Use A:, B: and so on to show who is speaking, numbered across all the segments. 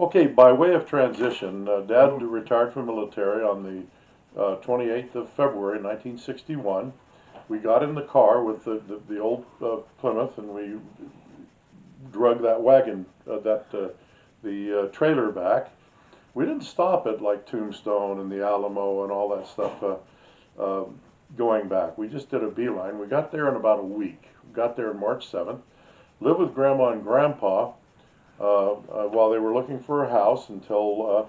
A: Okay, by way of transition, Dad retired from the military on the 28th of February 1961. We got in the car with the old Plymouth, and we drug that wagon, the trailer back. We didn't stop at like Tombstone and the Alamo and all that stuff uh, going back. We just did a beeline. We got there in about a week. We got there on March 7th. Lived with Grandma and Grandpa while they were looking for a house until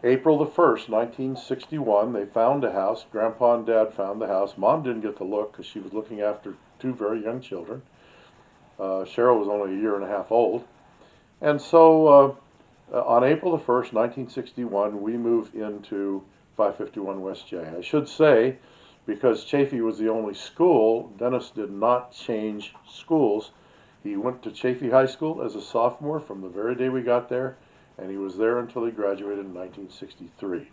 A: April the 1st, 1961. They found a house. Grandpa and Dad found the house. Mom didn't get to look because she was looking after two very young children. Cheryl was only a year and a half old. And so on April the 1st, 1961, we moved into 551 West J. I should say, because Chaffee was the only school, Dennis did not change schools. He went to Chaffee High School as a sophomore from the very day we got there, and he was there until he graduated in 1963.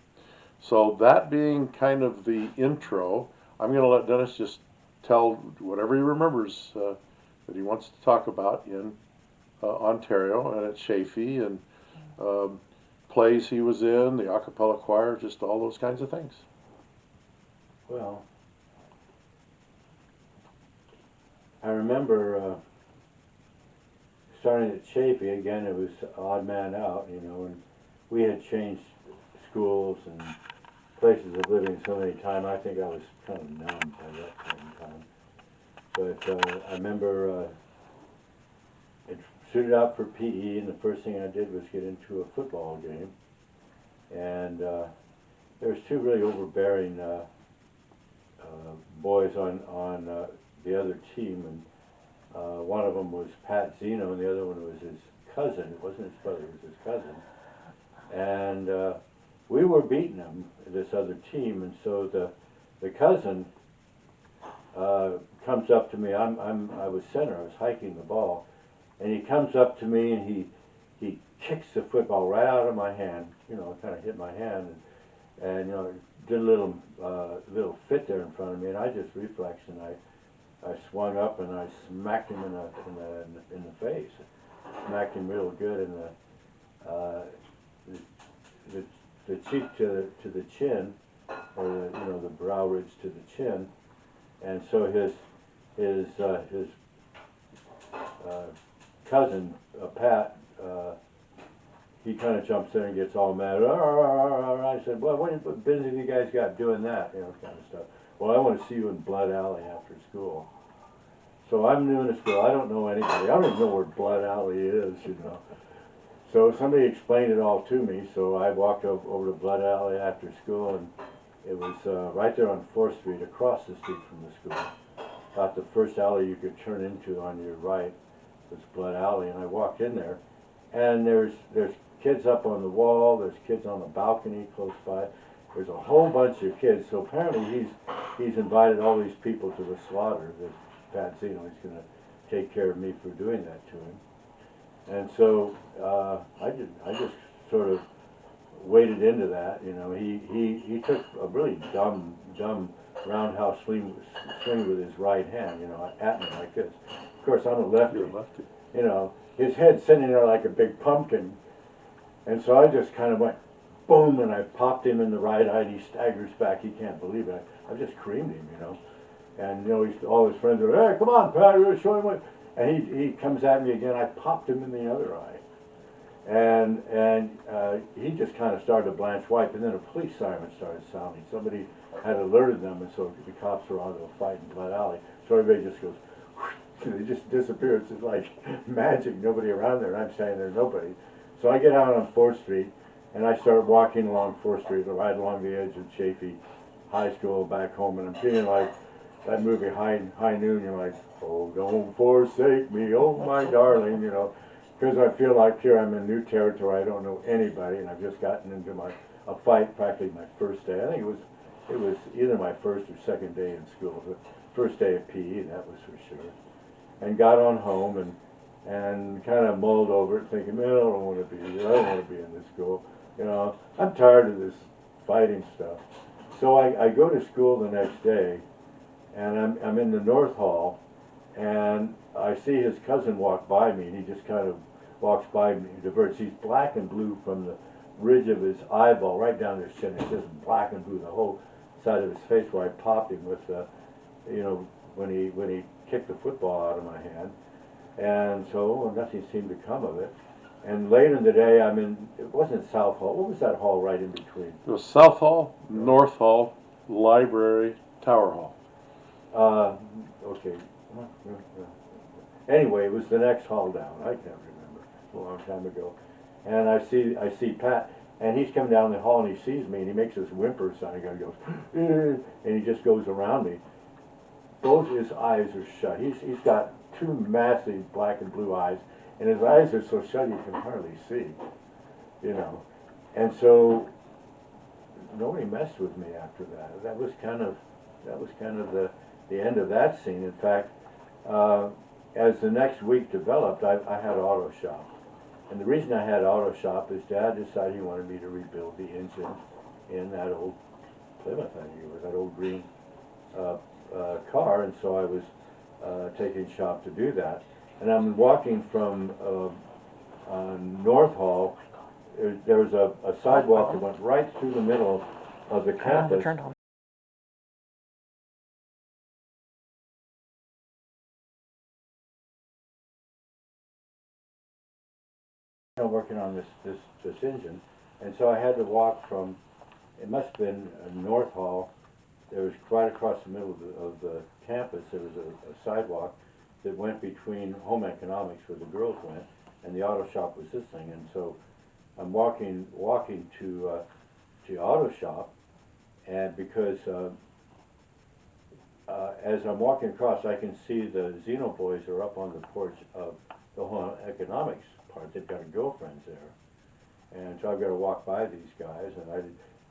A: So that being kind of the intro, I'm going to let Dennis just tell whatever he remembers that he wants to talk about in Ontario and at Chaffee and um, plays he was in, the a cappella choir, just all those kinds of things.
B: Well, I remember starting at Chaffee. Again, it was odd man out, and we had changed schools and places of living so many times. I think I was kind of numb by that point in time. But I remember it suited out for PE, and the first thing I did was get into a football game. And there was two really overbearing boys on the other team, and one of them was Pat Zeno, and the other one was his cousin. It wasn't his brother; it was his cousin. And we were beating them, this other team, and so the cousin comes up to me. I was center. I was hiking the ball, and he comes up to me and he kicks the football right out of my hand. Kind of hit my hand, and did a little fit there in front of me, and I just reflexed and I swung up and I smacked him in the face. Smacked him real good in the the, the cheek to the chin, or the brow ridge to the chin, and so his cousin Pat. He kind of jumps in and gets all mad. I said, well, what business have you guys got doing that? Kind of stuff. Well, I want to see you in Blood Alley after school. So I'm new in the school. I don't know anybody. I don't even know where Blood Alley is. So somebody explained it all to me. So I walked over to Blood Alley after school, and it was right there on 4th Street, across the street from the school. About the first alley you could turn into on your right was Blood Alley, and I walked in there, and there's kids up on the wall. There's kids on the balcony close by. There's a whole bunch of kids. So apparently he's invited all these people to the slaughter. That Pat Zeno, he's going to take care of me for doing that to him. And so I just sort of waded into that. He took a really dumb roundhouse swing with his right hand. At me like this. Of course, I'm a lefty.
A: You're a lefty.
B: His head sitting there like a big pumpkin. And so I just kind of went boom, and I popped him in the right eye, and he staggers back. He can't believe it. I just creamed him. And all his friends are, hey, come on, Pat, you're showing what. And he comes at me again. I popped him in the other eye, and he just kind of started to blanch white. And then a police siren started sounding. Somebody had alerted them, and so the cops were on to a fight in Blood Alley. So everybody just goes, and they just disappear. It's just like magic. Nobody around there, and I'm standing there, nobody. So I get out on 4th Street, and I start walking along 4th Street, right along the edge of Chaffee High School back home, and I'm feeling like that movie High Noon. You're like, oh, don't forsake me, oh my darling, because I feel like here I'm in new territory. I don't know anybody, and I've just gotten into a fight practically my first day. I think it was either my first or second day in school, but first day of PE, that was for sure. And got on home and kind of mulled over it, thinking, man, I don't want to be here. I don't want to be in this school. I'm tired of this fighting stuff. So I go to school the next day, and I'm in the North Hall, and I see his cousin walk by me, and he just kind of walks by me, diverts. He's black and blue from the ridge of his eyeball right down to his chin. It's just black and blue the whole side of his face where I popped him with, you know, when he kicked the football out of my hand. And so nothing seemed to come of it. And later in the day, I'm in, it wasn't South Hall. What was that hall right in between?
A: It was South Hall, North Hall, Library, Tower Hall.
B: Okay. Anyway, it was the next hall down. I can't remember. A long time ago. And I see Pat, and he's coming down the hall and he sees me and he makes this whimper sound. He goes, and he just goes around me. Both his eyes are shut. He's got two massive black and blue eyes, and his eyes are so shut you can hardly see, you know. And so nobody messed with me after that. That was kind of the end of that scene. In fact, as the next week developed, I had auto shop. And the reason I had auto shop is Dad decided he wanted me to rebuild the engine in that old Plymouth, I think it was, that old green car, and so I was taking shop to do that. And I'm walking from North Hall. There was a sidewalk that went right through the middle of the campus. Working on this engine, and so I had to walk from, it must have been North Hall. There was right across the middle of the campus. There was a sidewalk that went between home economics, where the girls went, and the auto shop was this thing. And so I'm walking to the auto shop, and because as I'm walking across, I can see the Zeno boys are up on the porch of the home economics part. They've got girlfriends there, and so I've got to walk by these guys, and I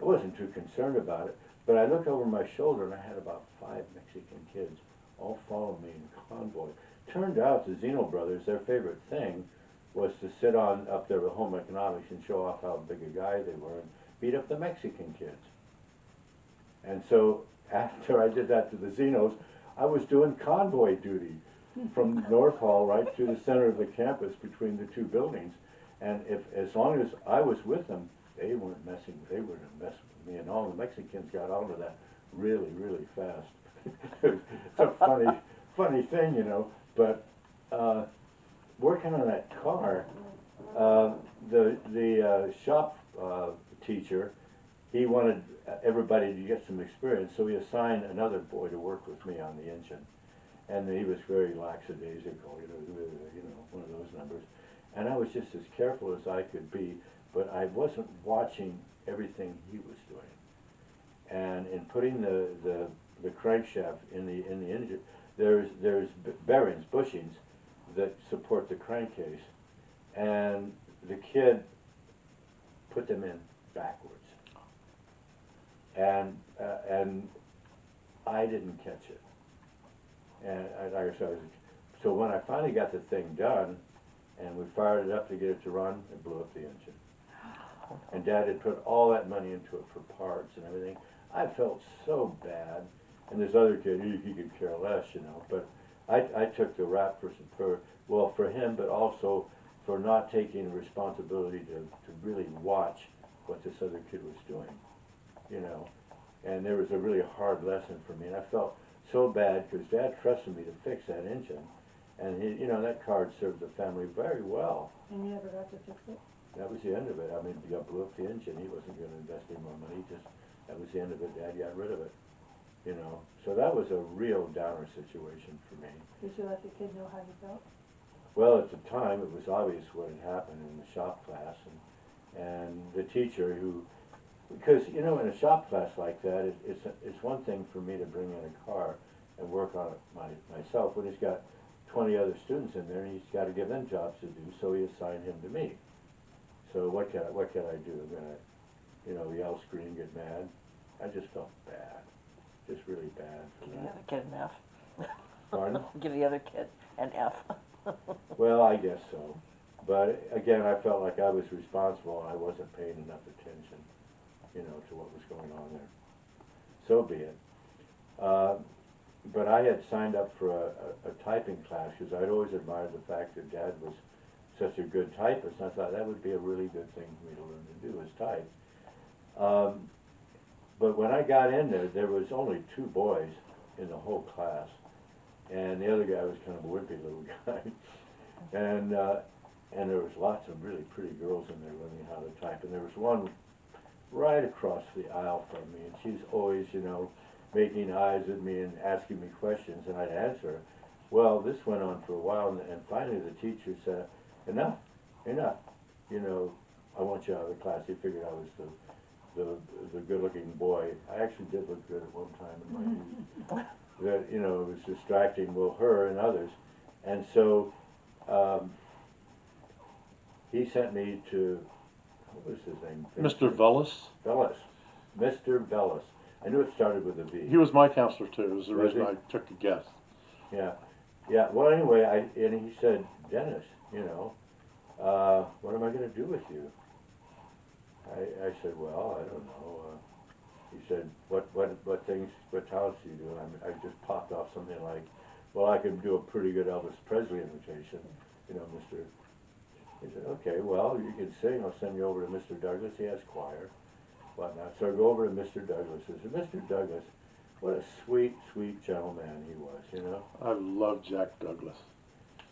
B: wasn't too concerned about it. But I looked over my shoulder, and I had about 5 Mexican kids all following me in convoy. Turned out the Zeno brothers, their favorite thing was to sit on up there with home economics and show off how big a guy they were and beat up the Mexican kids. And so after I did that to the Zenos, I was doing convoy duty from North Hall right through the center of the campus between the two buildings. And as long as I was with them, they wouldn't mess with me, and all the Mexicans got out of that really, really fast. It's a funny thing, you know. But working on that car, the shop teacher, he wanted everybody to get some experience, so he assigned another boy to work with me on the engine. And he was very lackadaisical, one of those numbers. And I was just as careful as I could be, but I wasn't watching everything he was doing. And in putting the crankshaft in the engine, there's bearings, bushings, that support the crankcase, and the kid put them in backwards, and I didn't catch it. And like I said, so when I finally got the thing done, and we fired it up to get it to run, it blew up the engine. And Dad had put all that money into it for parts and everything. I felt so bad. And this other kid, he could care less, you know. But I took the rap for him, but also for not taking responsibility to really watch what this other kid was doing, you know. And there was a really hard lesson for me. And I felt so bad because Dad trusted me to fix that engine. And that car served the family very well.
C: And you never got to fix it?
B: That was the end of it. I mean, he blew up the engine. He wasn't going to invest any more money. That was the end of it. Dad got rid of it, you know. So that was a real downer situation for me.
C: Did you let the kid know how you felt?
B: Well, at the time, it was obvious what had happened in the shop class, and the teacher because in a shop class like that, it's one thing for me to bring in a car and work on it myself when he's got 20 other students in there, and he's got to give them jobs to do, so he assigned him to me. So what can I do? I'm gonna, yell, scream, get mad? I just felt bad, just really bad for
D: Give the
B: that.
D: other kid an F.
B: Pardon?
D: Give the other kid an F.
B: Well, I guess so. But again, I felt like I was responsible and I wasn't paying enough attention, to what was going on there. So be it. But I had signed up for a typing class because I'd always admired the fact that Dad was such a good typist. And I thought that would be a really good thing for me to learn to do is type. But when I got in there, there was only 2 boys in the whole class, and the other guy was kind of a wimpy little guy. And there was lots of really pretty girls in there learning how to type. And there was one right across the aisle from me, and she's always, you know, making eyes at me and asking me questions, and I'd answer her. Well, this went on for a while, and finally the teacher said, enough, enough, you know, I want you out of the class. He figured I was the good-looking boy. I actually did look good at one time in my youth. That, you know, it was distracting, well, her and others. And so he sent me to, what was his name?
A: Mr. Vellis.
B: Vellis. Mr. Vellis. I knew it started with a V.
A: He was my counselor too. It was the
B: Was
A: reason
B: he?
A: I took a guess.
B: Yeah. Yeah, well, anyway, and he said, Dennis, you know, what am I going to do with you? I said, well, I don't know. He said, what talents do you do? And I just popped off something like, well, I can do a pretty good Elvis Presley imitation, you know, Mr. He said, okay, well, you can sing. I'll send you over to Mr. Douglas. He has choir, whatnot. So I go over to Mr. Douglas. I said, Mr. Douglas, what a sweet, sweet gentleman he was, you know.
A: I love Jack Douglas.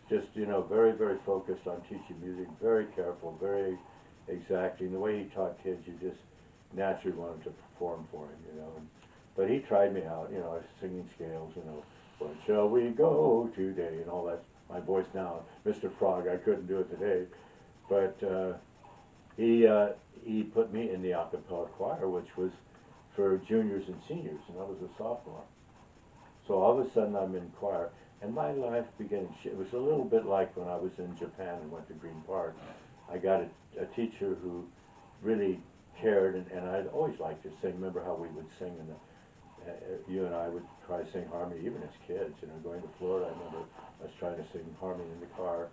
B: Just, you know, very, very focused on teaching music, very careful, very exacting. The way he taught kids, you just naturally wanted to perform for him, you know. But he tried me out, you know, I was singing scales, you know, what shall we go today, and all that. My voice now, Mr. Frog, I couldn't do it today. But he put me in the a cappella choir, which was for juniors and seniors, and I was a sophomore. So all of a sudden I'm in choir, and my life began, it was a little bit like when I was in Japan and went to Green Park. I got a teacher who really cared, and I'd always liked to sing. Remember how we would sing, and you and I would try to sing harmony, even as kids, you know, going to Florida. I remember us trying to sing harmony in the car,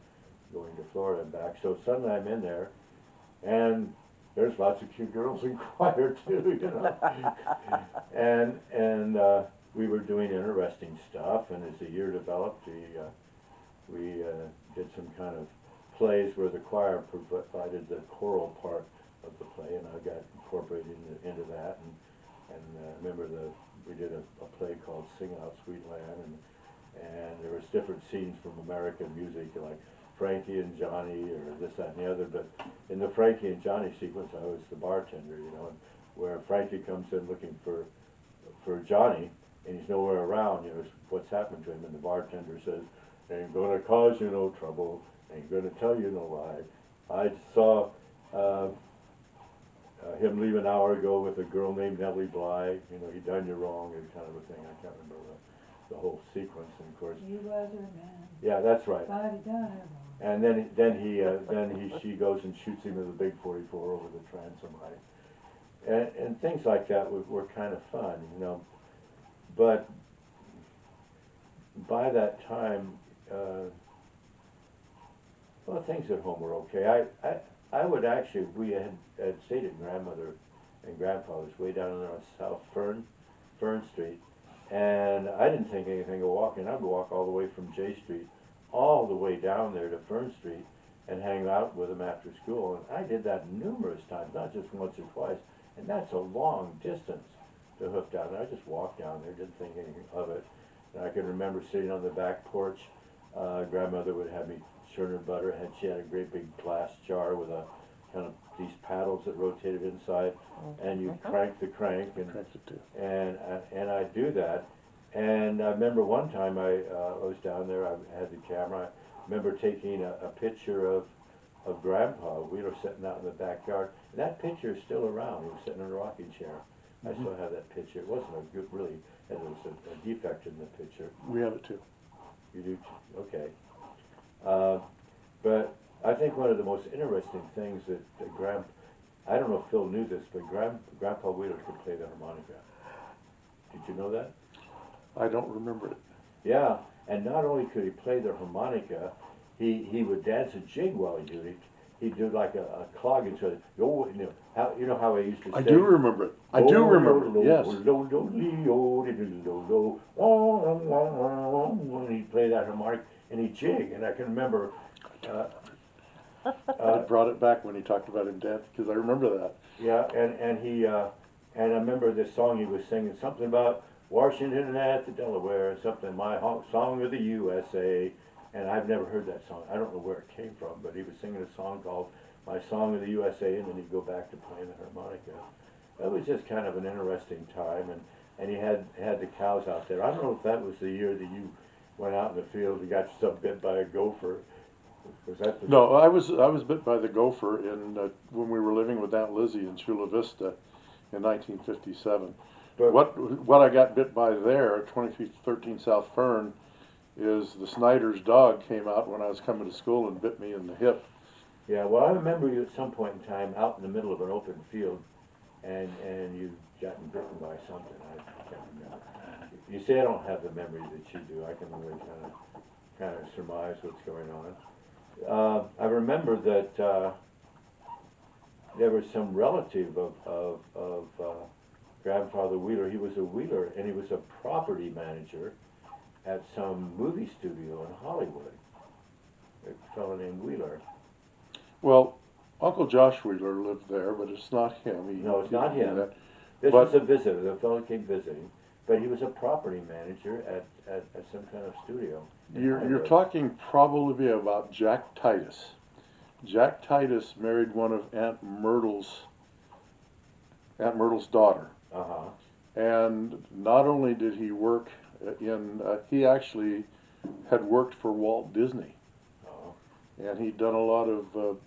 B: going to Florida and back. So suddenly I'm in there, and there's lots of cute girls in choir too, you know. and we were doing interesting stuff, and as the year developed, we did some kind of plays where the choir provided the choral part of the play, and I got incorporated into that. And remember we did a play called Sing Out Sweet Land, and there was different scenes from American music, like Frankie and Johnny, or this, that, and the other. But in the Frankie and Johnny sequence, I was the bartender, you know, and where Frankie comes in looking for Johnny, and he's nowhere around, you know, what's happened to him, and the bartender says, ain't gonna cause you no trouble, ain't gonna tell you no lie. I saw him leave an hour ago with a girl named Nellie Bly, you know, he done you wrong, and kind of a thing. I can't remember the whole sequence, and of course.
C: You was her man.
B: Yeah, that's right.
C: Body done her wrong.
B: And then she goes and shoots him with a big 44 over the transom, right? And things like that were kind of fun, you know. But by that time, well, things at home were okay. I would actually, we had stayed at grandmother and grandfather's way down on South Fern Street, and I didn't think anything of walking. I would walk all the way from J Street all the way down there to Fern Street and hang out with them after school. And I did that numerous times, not just once or twice. And that's a long distance to hoof down there. I just walked down there, didn't think anything of it. And I can remember sitting on the back porch. Grandmother would have me churn her butter. She had a great big glass jar with a kind of these paddles that rotated inside, and you crank the crank, and I do that. And I remember one time I was down there. I had the camera. I remember taking a picture of Grandpa. We were sitting out in the backyard. And that picture is still around. He was sitting in a rocking chair. I still have that picture. It wasn't a good, really. There was a defect in the picture.
A: We have it too.
B: You do too? Okay. But I think one of the most interesting things that I don't know if Phil knew this, but Grandpa Wheeler could play the harmonica. Did you know that?
A: I don't remember it.
B: Yeah, and not only could he play the harmonica, he would dance a jig while he did it. He'd do like a clogging, so you know how he used to
A: I
B: sing?
A: do remember it. I do remember it, yes.
B: And he'd play that harmonic, and he'd jig, and I can remember
A: It brought it back when he talked about him dancing, because I remember that.
B: Yeah, and he and I remember this song he was singing, something about Washington at the Delaware, something song of the USA, and I've never heard that song. I don't know where it came from, but he was singing a song called My Song of the USA, and then he'd go back to playing the harmonica. It was just kind of an interesting time, and he had the cows out there. I don't know if that was the year that you went out in the field and got yourself bit by a gopher. Was that the
A: No, I was bit by the gopher when we were living with Aunt Lizzie in Chula Vista in 1957.
B: But-
A: What I got bit by there at 2313 South Fern is the Snyder's dog came out when I was coming to school and bit me in the hip.
B: Yeah, well, I remember you at some point in time out in the middle of an open field, and you gotten bitten by something. I can't remember. You see, I don't have the memory that you do. I can only kind of surmise what's going on. I remember that there was some relative of Grandfather Wheeler. He was a Wheeler, and he was a property manager at some movie studio in Hollywood. A fellow named Wheeler.
A: Well, Uncle Josh Wheeler lived there, but it's not him.
B: No, it's not
A: he didn't
B: him.
A: do that.
B: This
A: But-
B: was a visitor. The fellow came visiting, but he was a property manager at some kind of studio. in
A: You're
B: Hollywood.
A: talking probably about Jack Titus. Jack Titus married one of Aunt Myrtle's daughter.
B: Uh-huh.
A: And not only did he work he actually had worked for Walt Disney,
B: Oh,
A: and he'd done a lot of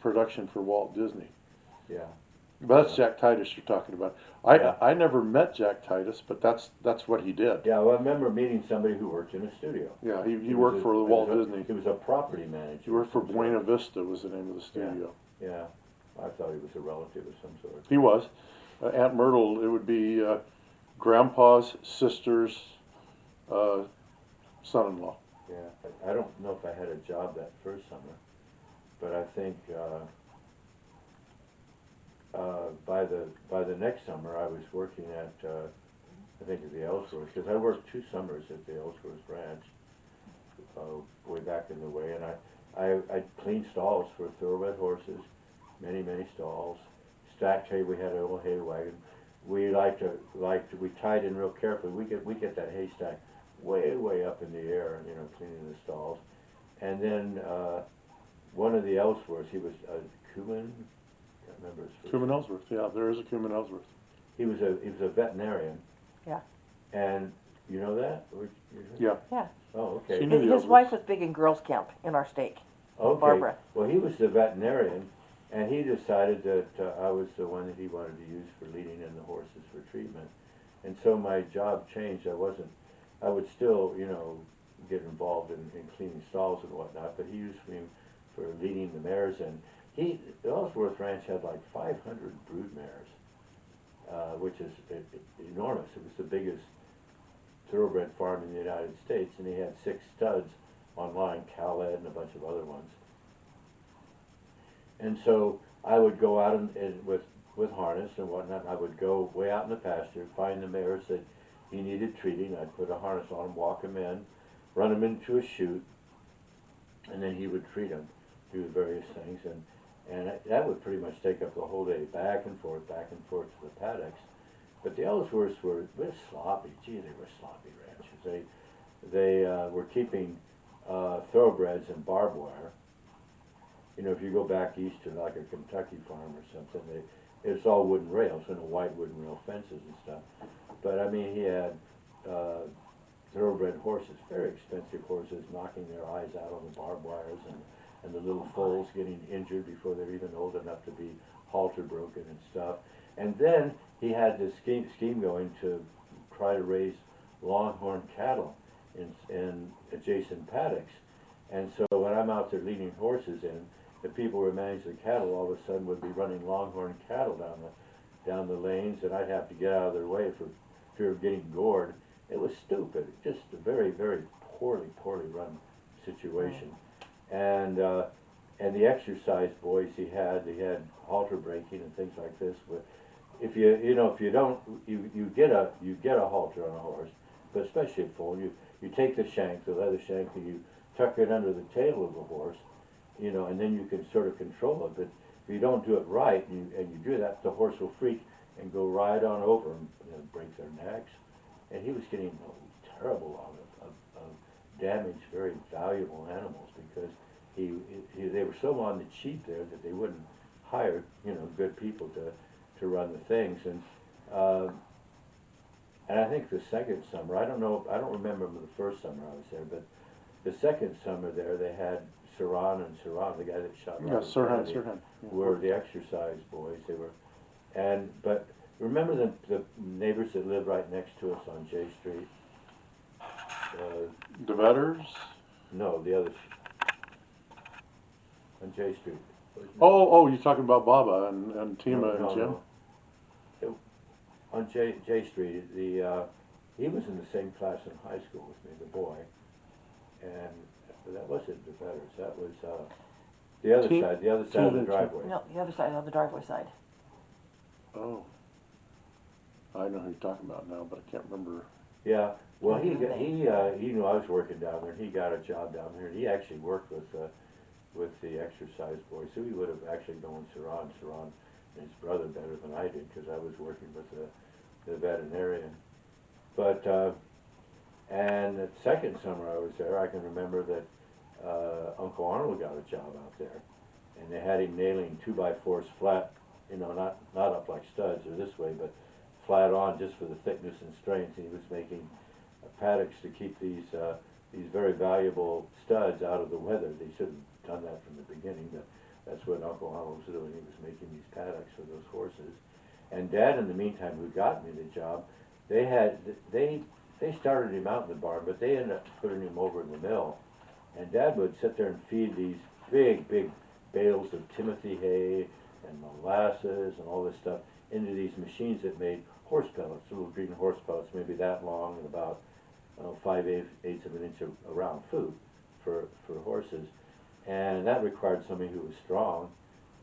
A: production for Walt Disney.
B: yeah.
A: But that's Jack Titus you're talking about.
B: Yeah.
A: I never met Jack Titus, but that's what he did.
B: Yeah, well, I remember meeting somebody who worked in a studio.
A: Yeah, he
B: was
A: worked
B: a-
A: for the
B: he was
A: Walt
B: a-
A: Disney.
B: He was a property manager.
A: He worked for
B: of some
A: Buena
B: sort.
A: Vista was the name of the studio.
B: Yeah, I thought he was a relative of some sort.
A: He was. Aunt Myrtle, it would be Grandpa's sister's son-in-law.
B: Yeah, I don't know if I had a job that first summer, but I think by the next summer I was working at I think at the Ellsworth, because I worked 2 summers at the Ellsworth Ranch way back in the way, and I cleaned stalls for thoroughbred horses, many stalls, stacked hay. We had an old hay wagon. We we tied in real carefully. We get that haystack way up in the air, you know, cleaning the stalls. And then one of the Ellsworths, he was Kuman, can't remember his first
A: Cuman Ellsworth, yeah, there is a Cuman Ellsworth.
B: He was a veterinarian.
D: Yeah.
B: And you know that?
A: Yeah.
D: Yeah.
B: Oh, okay.
A: She knew the
D: His
A: Ellsworths.
D: wife was big in girls' camp in our stake.
B: Okay.
D: Barbara.
B: Well, he was the veterinarian, and he decided that I was the one that he wanted to use for leading in the horses for treatment. And so my job changed. I would still, you know, get involved in cleaning stalls and whatnot, but he used me for leading the mares. And the Ellsworth Ranch had like 500 brood mares, which is enormous. It was the biggest thoroughbred farm in the United States, and he had 6 studs online, Caled and a bunch of other ones. And so I would go out with harness and whatnot. I would go way out in the pasture, find the mares that he needed treating. I'd put a harness on them, walk them in, run them into a chute, and then he would treat them, do the various things, and that would pretty much take up the whole day, back and forth to the paddocks. But the Ellsworths were sloppy. Gee, they were sloppy ranchers. They were keeping thoroughbreds and barbed wire. You know, if you go back east to like a Kentucky farm or something, it's all wooden rails, you know, white wooden rail fences and stuff. But I mean, he had thoroughbred horses, very expensive horses, knocking their eyes out on the barbed wires, and the little foals getting injured before they're even old enough to be halter broken and stuff. And then he had this scheme going to try to raise longhorn cattle in adjacent paddocks. And so when I'm out there leading horses in, the people who manage the cattle all of a sudden would be running longhorn cattle down the lanes, and I'd have to get out of their way for fear of getting gored. It was stupid, just a very poorly run situation. And the exercise boys he had halter breaking and things like this. But if you don't, you get a halter on a horse, but especially a foal, you take the leather shank, and you tuck it under the tail of the horse, you know, and then you can sort of control it. But if you don't do it right, and you do that, the horse will freak and go right on over and, you know, break their necks. And he was getting a terrible lot of damaged, very valuable animals because they were so on the cheap there that they wouldn't hire, you know, good people to run the things. And I think the second summer, I don't know, I don't remember the first summer I was there, but the second summer there, they had Sirhan and Sirhan, the guy that shot
A: Yeah,
B: Robert
A: Sirhan,
B: Kennedy,
A: Sirhan.
B: were the exercise boys. They were, but remember the neighbors that lived right next to us on J Street?
A: The Vetters?
B: No, the other, on J Street.
A: Oh, you're talking about Baba and Tima
B: No,
A: and
B: no,
A: Jim?
B: no. On J Street, he was in the same class in high school with me, the boy, and that wasn't the Vetters. That was the other
A: Team-
B: side, the other side of the
A: Team-
B: driveway.
D: No, the other side, on the driveway side.
A: Oh. I know who you're talking about now, but I can't remember.
B: Yeah. Well,
D: Can't think of the
B: he knew I was working down there, and he got a job down there, and he actually worked with the exercise boys. So he would have actually known Sirhan and his brother better than I did because I was working with the veterinarian. But and the second summer I was there, I can remember that Uncle Arnold got a job out there, and they had him nailing 2x4s flat, you know, not up like studs or this way, but flat on just for the thickness and strength. And he was making paddocks to keep these very valuable studs out of the weather. They should have done that from the beginning, but that's what Uncle Arnold was doing. He was making these paddocks for those horses. And Dad, in the meantime, who got me the job, they started him out in the barn, but they ended up putting him over in the mill. And Dad would sit there and feed these big bales of Timothy hay and molasses and all this stuff into these machines that made horse pellets, little green horse pellets, maybe that long and about 5/8 of an inch around food for horses. And that required somebody who was strong,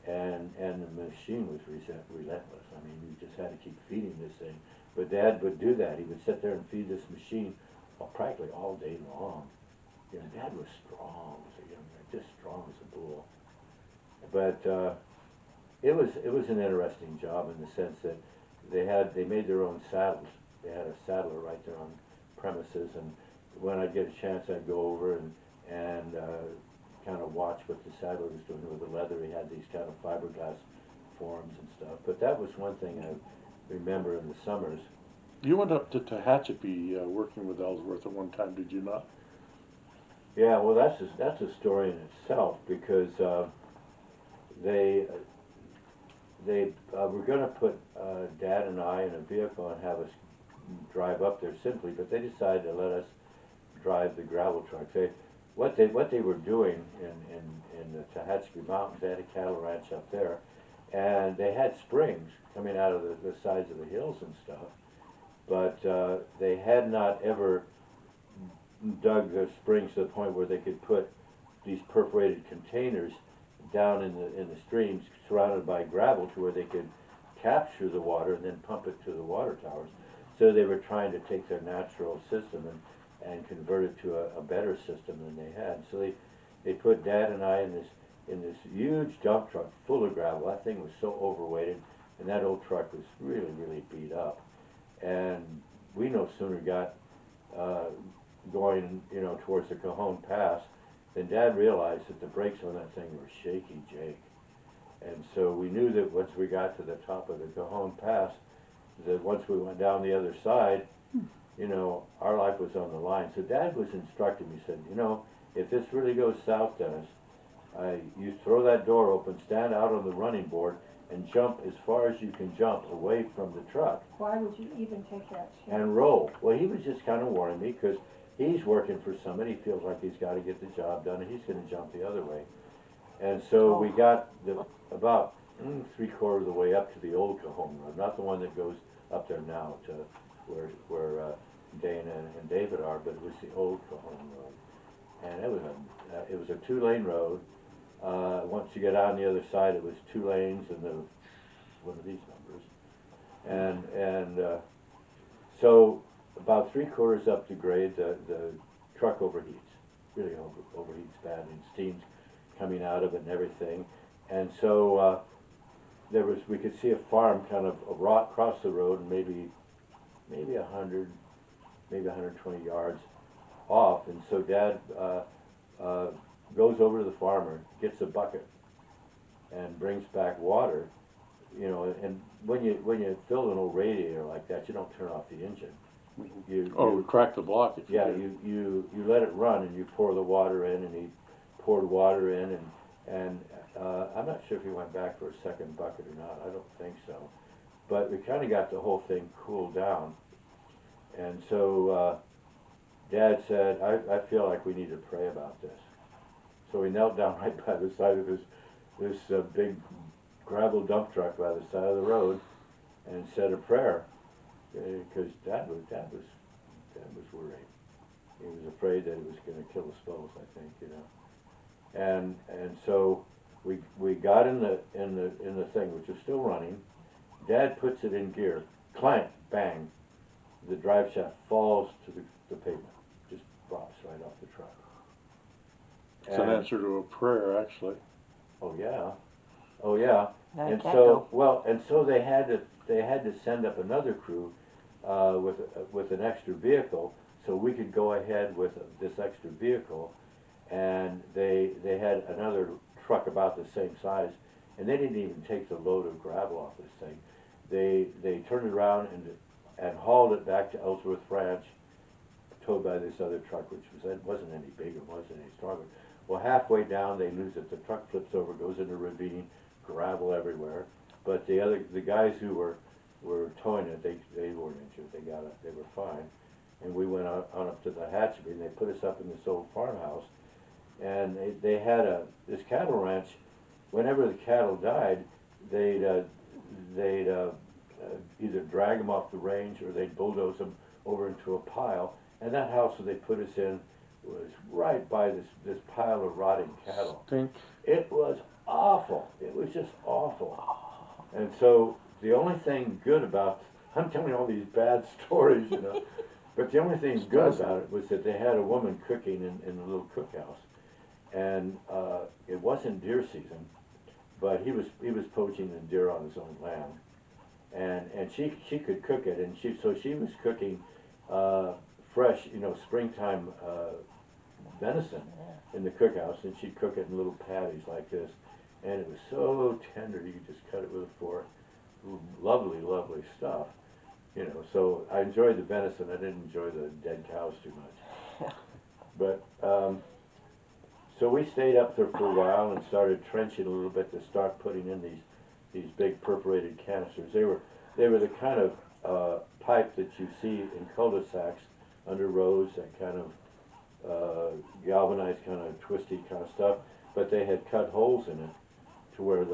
B: and the machine was relentless. I mean, you just had to keep feeding this thing. But Dad would do that. He would sit there and feed this machine practically all day long. You know, Dad was strong as a young man, just strong as a bull. But it was an interesting job in the sense that they made their own saddles. They had a saddler right there on premises, and when I'd get a chance, I'd go over and kind of watch what the saddler was doing with the leather. He had these kind of fiberglass forms and stuff. But that was one thing I remember in the summers.
A: You went up to Tehachapi working with Ellsworth at one time, did you not?
B: Yeah, well, that's a story in itself because they were going to put Dad and I in a vehicle and have us drive up there simply, but they decided to let us drive the gravel truck. What they were doing in the Tehachapi Mountains, they had a cattle ranch up there, and they had springs coming out of the sides of the hills and stuff, but they had not ever dug the springs to the point where they could put these perforated containers down in the streams surrounded by gravel to where they could capture the water and then pump it to the water towers. So they were trying to take their natural system and convert it to a better system than they had. So they put Dad and I in this huge dump truck full of gravel. That thing was so overweighted, and that old truck was really beat up. And we no sooner got going, you know, towards the Cajon Pass, then Dad realized that the brakes on that thing were shaky, Jake. And so we knew that once we got to the top of the Cajon Pass, that once we went down the other side, you know, our life was on the line. So Dad was instructing me, said, you know, if this really goes south, Dennis, you throw that door open, stand out on the running board, and jump as far as you can jump away from the truck.
C: Why would you even take that chance?
B: And roll. Well, he was just kind of warning me because he's working for somebody. He feels like he's got to get the job done, and he's going to jump the other way. And so we got about 3/4 of the way up to the old Cajon Road, not the one that goes up there now to where Dana and David are, but it was the old Cajon Road, and it was a 2-lane road. Once you get out on the other side, it was 2 lanes and one of these numbers, and so about 3/4 up the grade, the truck overheats, really overheats bad, and steams coming out of it and everything. And so we could see a farm kind of across the road, and maybe 100, maybe 120 yards off. And so Dad goes over to the farmer, gets a bucket, and brings back water. You know, and when you fill an old radiator like that, you don't turn off the engine.
A: Oh, we cracked the block. If
B: Yeah,
A: you did.
B: you let it run, and you pour the water in, and he poured water in, and I'm not sure if he went back for a second bucket or not. I don't think so, but we kind of got the whole thing cooled down, and so Dad said, I feel like we need to pray about this. So he knelt down right by the side of this big gravel dump truck by the side of the road, and said a prayer, because Dad was worried. He was afraid that it was going to kill us both, I think, you know. And so we got in the thing, which was still running. Dad puts it in gear, clank, bang. The drive shaft falls to the pavement, just drops right off the truck.
A: It's an answer to a prayer, actually.
B: Oh yeah, oh yeah.
D: Now you
B: And
D: can't
B: so
D: go.
B: they had to send up another crew with an extra vehicle, so we could go ahead with this extra vehicle. And they had another truck about the same size, and they didn't even take the load of gravel off this thing. They turned it around and hauled it back to Ellsworth Ranch, towed by this other truck, which wasn't any bigger, wasn't any stronger. Well, halfway down they lose it. The truck flips over, goes in a ravine, gravel everywhere. But the guys who were towing it, they weren't injured. They were fine. And we went on up to the hatchery, and they put us up in this old farmhouse. And they had this cattle ranch. Whenever the cattle died, they'd either drag them off the range, or they'd bulldoze them over into a pile. And that house that they put us in was right by this pile of rotting cattle.
A: Stink.
B: It was awful. It was just awful. And so the only thing good about, I'm telling you all these bad stories, you know, but the only thing good about it was that they had a woman cooking in a little cookhouse. And it wasn't deer season, but he was poaching the deer on his own land, and she could cook it, and so she was cooking fresh, you know, springtime venison in the cookhouse, and she'd cook it in little patties like this, and it was so tender you could just cut it with a fork. Lovely, lovely stuff, you know. So I enjoyed the venison. I didn't enjoy the dead cows too much, but. So we stayed up there for a while and started trenching a little bit to start putting in these big perforated canisters. They were the kind of pipe that you see in cul-de-sacs under roads, that kind of galvanized, kind of twisty kind of stuff. But they had cut holes in it to where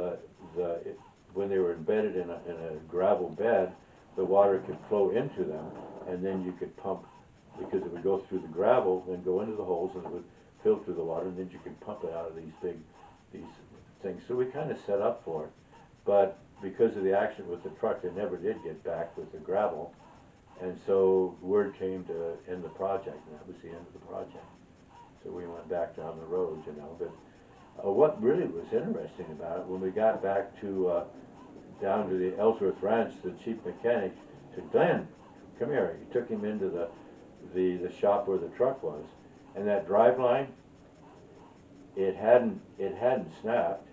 B: when they were embedded in a gravel bed, the water could flow into them, and then you could pump, because it would go through the gravel, then go into the holes, and it would filter the water, and then you could pump it out of these things. So we kind of set up for it, but because of the accident with the truck, they never did get back with the gravel, and so word came to end the project, and that was the end of the project. So we went back down the road, you know. But what really was interesting about it, when we got back to down to the Ellsworth Ranch, the chief mechanic said, "Glenn, come here." He took him into the shop where the truck was. And that drive line, it hadn't snapped.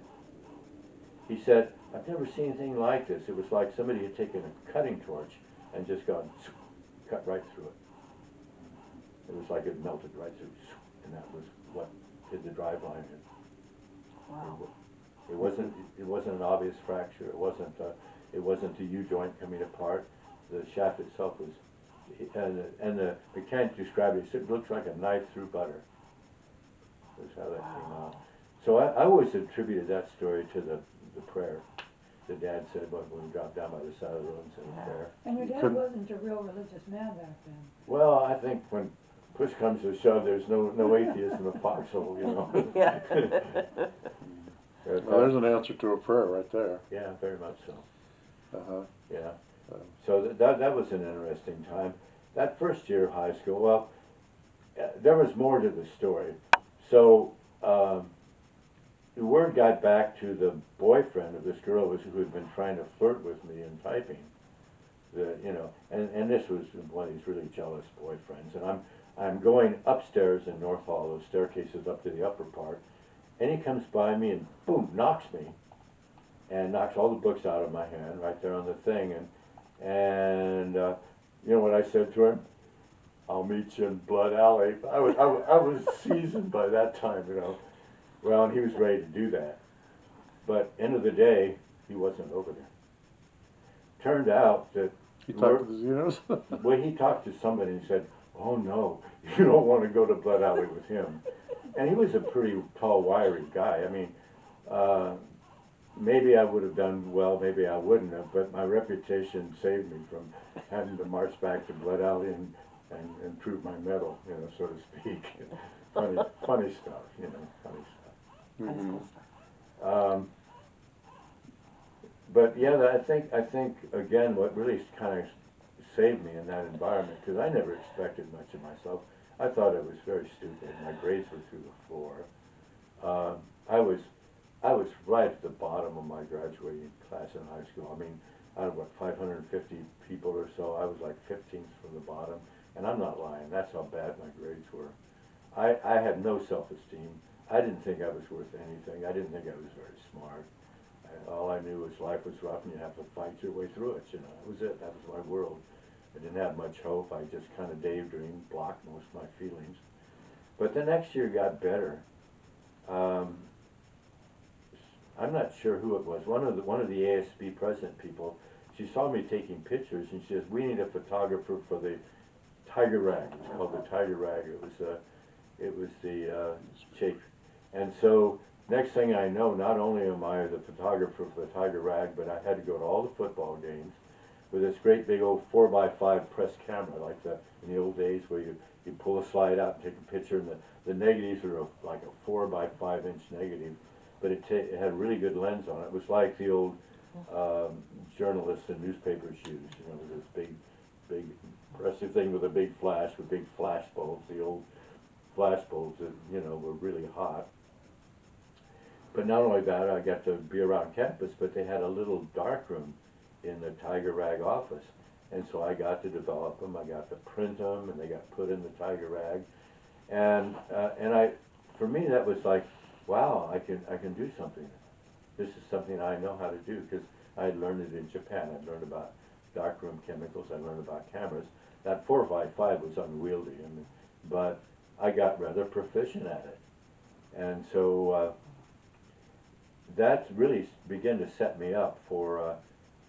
B: He said, "I've never seen anything like this. It was like somebody had taken a cutting torch and just gone cut right through it. It was like it melted right through, and that was what did the drive line in."
D: Wow.
B: It wasn't an obvious fracture. It wasn't a U-joint coming apart. The shaft itself was. And the mechanic described it, he said, "It looks like a knife through butter." That's how that came out. So I always attributed that story to the prayer that Dad said when we dropped down by the side of the road and said a prayer.
C: And your dad
A: Couldn't-
C: wasn't a real religious man back then.
B: Well, I think when push comes to shove, there's no atheist in the foxhole, you know.
D: Yeah.
A: Well, there's an answer to a prayer right there.
B: Yeah, very much so.
A: Uh-huh.
B: Yeah. So that was an interesting time. That first year of high school, well, there was more to the story. So the word got back to the boyfriend of this girl who had been trying to flirt with me in typing. And this was one of these really jealous boyfriends. And I'm going upstairs in North Hall, those staircases up to the upper part, and he comes by me and boom, knocks me, and knocks all the books out of my hand right there on the thing. And you know what I said to him? I'll meet you in Blood Alley. I was seasoned by that time, you know. Well, and he was ready to do that. But end of the day, he wasn't over there. Turned out that
A: He talked to the Zenos?
B: well, he talked to somebody and said, "Oh no, you don't want to go to Blood Alley with him." And he was a pretty tall, wiry guy. I mean, maybe I would have done well, maybe I wouldn't have, but my reputation saved me from having to march back to Blood Alley and prove my mettle, you know, so to speak. Funny stuff, you know, funny stuff.
D: High school stuff.
B: But yeah, I think again, what really kind of saved me in that environment, because I never expected much of myself. I thought it was very stupid. My grades were through the floor. I was right at the bottom of my graduating class in high school. I mean, out of what 550 people or so, I was like 15th from the bottom, and I'm not lying. That's how bad my grades were. I had no self-esteem. I didn't think I was worth anything. I didn't think I was very smart. All I knew was life was rough and you have to fight your way through it, you know. That was it. That was my world. I didn't have much hope. I just kind of daydreamed, blocked most of my feelings. But the next year got better. I'm not sure who it was. One of the ASB president people, she saw me taking pictures and she says, "We need a photographer for the Tiger Rag." It was called the Tiger Rag. It was the shape. And so next thing I know, not only am I the photographer for the Tiger Rag, but I had to go to all the football games with this great big old 4x5 press camera, like in the old days where you pull a slide out and take a picture, and the negatives are like a 4x5 inch negative, but it had a really good lens on it. It was like the old journalists and newspapers used, you know, with this big impressive thing with a big flash, with big flash bulbs, the old flash bulbs that, you know, were really hot. But not only that, I got to be around campus, but they had a little dark room in the Tiger Rag office. And so I got to develop them, I got to print them, and they got put in the Tiger Rag. And for me, that was like, wow, I can do something. This is something I know how to do, because I had learned it in Japan. I'd learned about darkroom chemicals, I learned about cameras. That 4x5 was unwieldy, but I got rather proficient at it. And so that really began to set me up for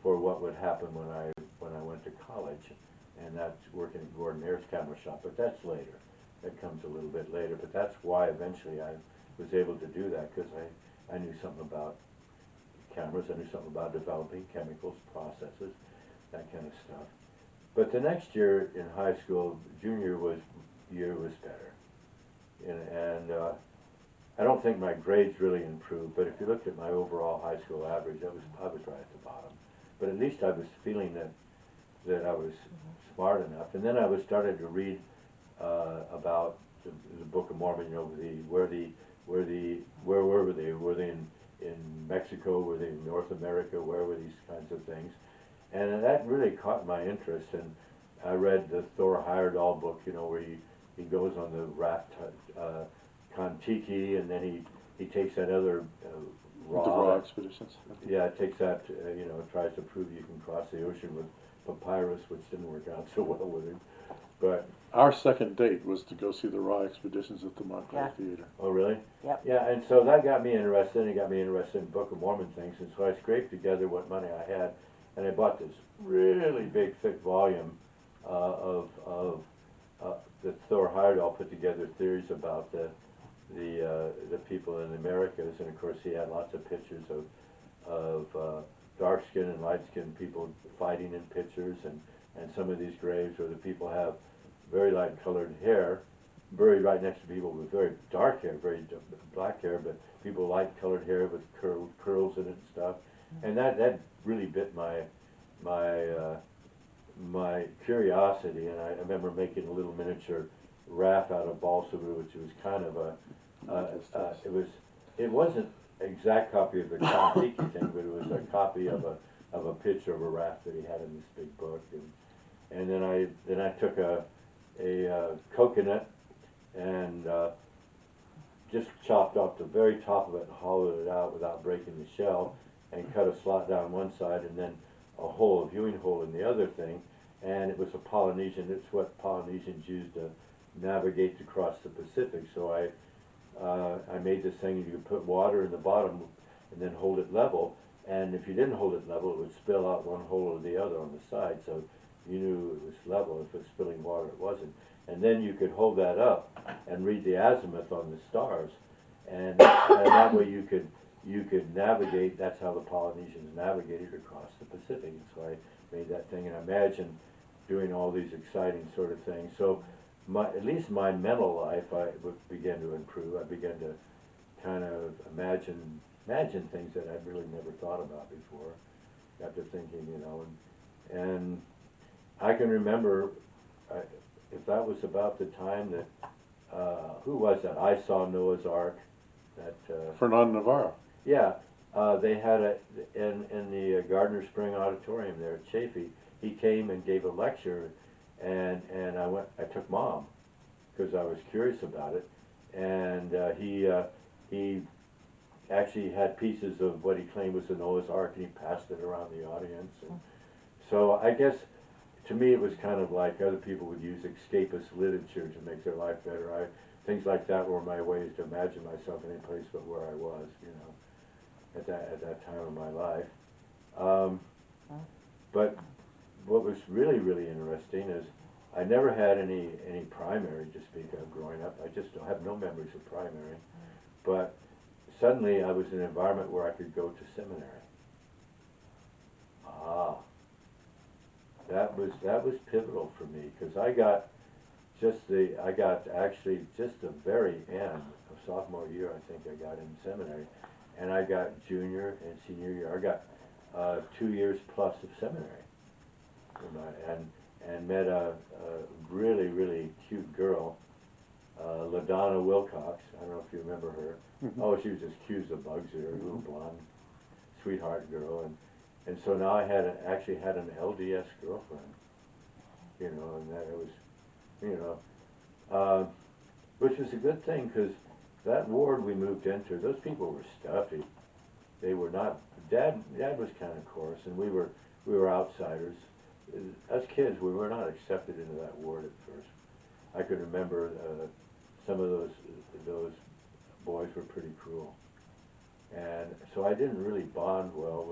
B: what would happen when I went to college, and that's working at Gordon Ayers Camera Shop. But that's later. That comes a little bit later. But that's why eventually I was able to do that, because I knew something about cameras. I knew something about developing chemicals, processes, that kind of stuff. But the next year in high school, junior year was better, and I don't think my grades really improved. But if you looked at my overall high school average, I was right at the bottom. But at least I was feeling that I was smart enough. And then I was starting to read about the Book of Mormon. You know, where were they? Were they in Mexico? Were they in North America? Where were these kinds of things? And that really caught my interest. And I read the Thor Heyerdahl book. You know, where he goes on the raft Kon-Tiki, and then he takes that other
A: The raw expeditions.
B: yeah, it takes that, you know, tries to prove you can cross the ocean with papyrus, which didn't work out so well with him. But
A: Our second date was to go see the raw expeditions at the Montclair Theater.
B: oh, really?
D: Yep.
B: Yeah, and so that got me interested. And it got me interested in Book of Mormon things, and so I scraped together what money I had, and I bought this really big, thick volume of the Thor Heyerdahl put together theories about the people in the Americas, and of course he had lots of pictures of dark-skinned and light-skinned people fighting in pictures, and some of these graves where the people have very light-colored hair, buried right next to people with very dark hair, very black hair, but people light-colored hair with curls in it and stuff, and that really bit my curiosity, and I remember making a little miniature raft out of balsa wood, which was kind of it wasn't exact copy of the Kon-Tiki thing, but it was a copy of a picture of a raft that he had in this big book, and then I took a coconut and just chopped off the very top of it and hollowed it out without breaking the shell, and cut a slot down one side and then a viewing hole in the other thing, and it was a Polynesian. It's what Polynesians used to navigate across the Pacific. So I made this thing, and you could put water in the bottom and then hold it level, and if you didn't hold it level, it would spill out one hole or the other on the side, so you knew it was level. If it was spilling water, it wasn't. And then you could hold that up and read the azimuth on the stars, and that way you could navigate. That's how the Polynesians navigated across the Pacific. And so I made that thing, and I imagined doing all these exciting sort of things. So at least my mental life, began to improve. I began to kind of imagine things that I'd really never thought about before. Got to thinking, and I can remember, if that was about the time that, who was that? I Saw Noah's Ark. That
A: Fernando Navarro.
B: Yeah, they had in the Gardner Spring Auditorium there at Chaffee. He came and gave a lecture, and I took Mom because I was curious about it, and he actually had pieces of what he claimed was the Noah's Ark, and he passed it around the audience. And so I guess to me it was kind of like other people would use escapist literature to make their life better. Things like that were my ways to imagine myself in any place but where I was, at that time of my life. But what was really, really interesting is I never had any primary to speak of growing up. I just have no memories of primary. But suddenly I was in an environment where I could go to seminary. That was pivotal for me, because I got actually just the very end of sophomore year. I think I got in seminary, and I got junior and senior year. I got 2 years plus of seminary, and met a really, really cute girl, LaDonna Wilcox. I don't know if you remember her. Oh, she was just cute as a bug's ear, a little blonde, sweetheart girl, and so now I actually had an LDS girlfriend, and that it was, which was a good thing, because that ward we moved into, those people were stuffy. They were not. Dad was kind of coarse, and we were outsiders. As kids, we were not accepted into that ward at first. I could remember some of those boys were pretty cruel, and so I didn't really bond well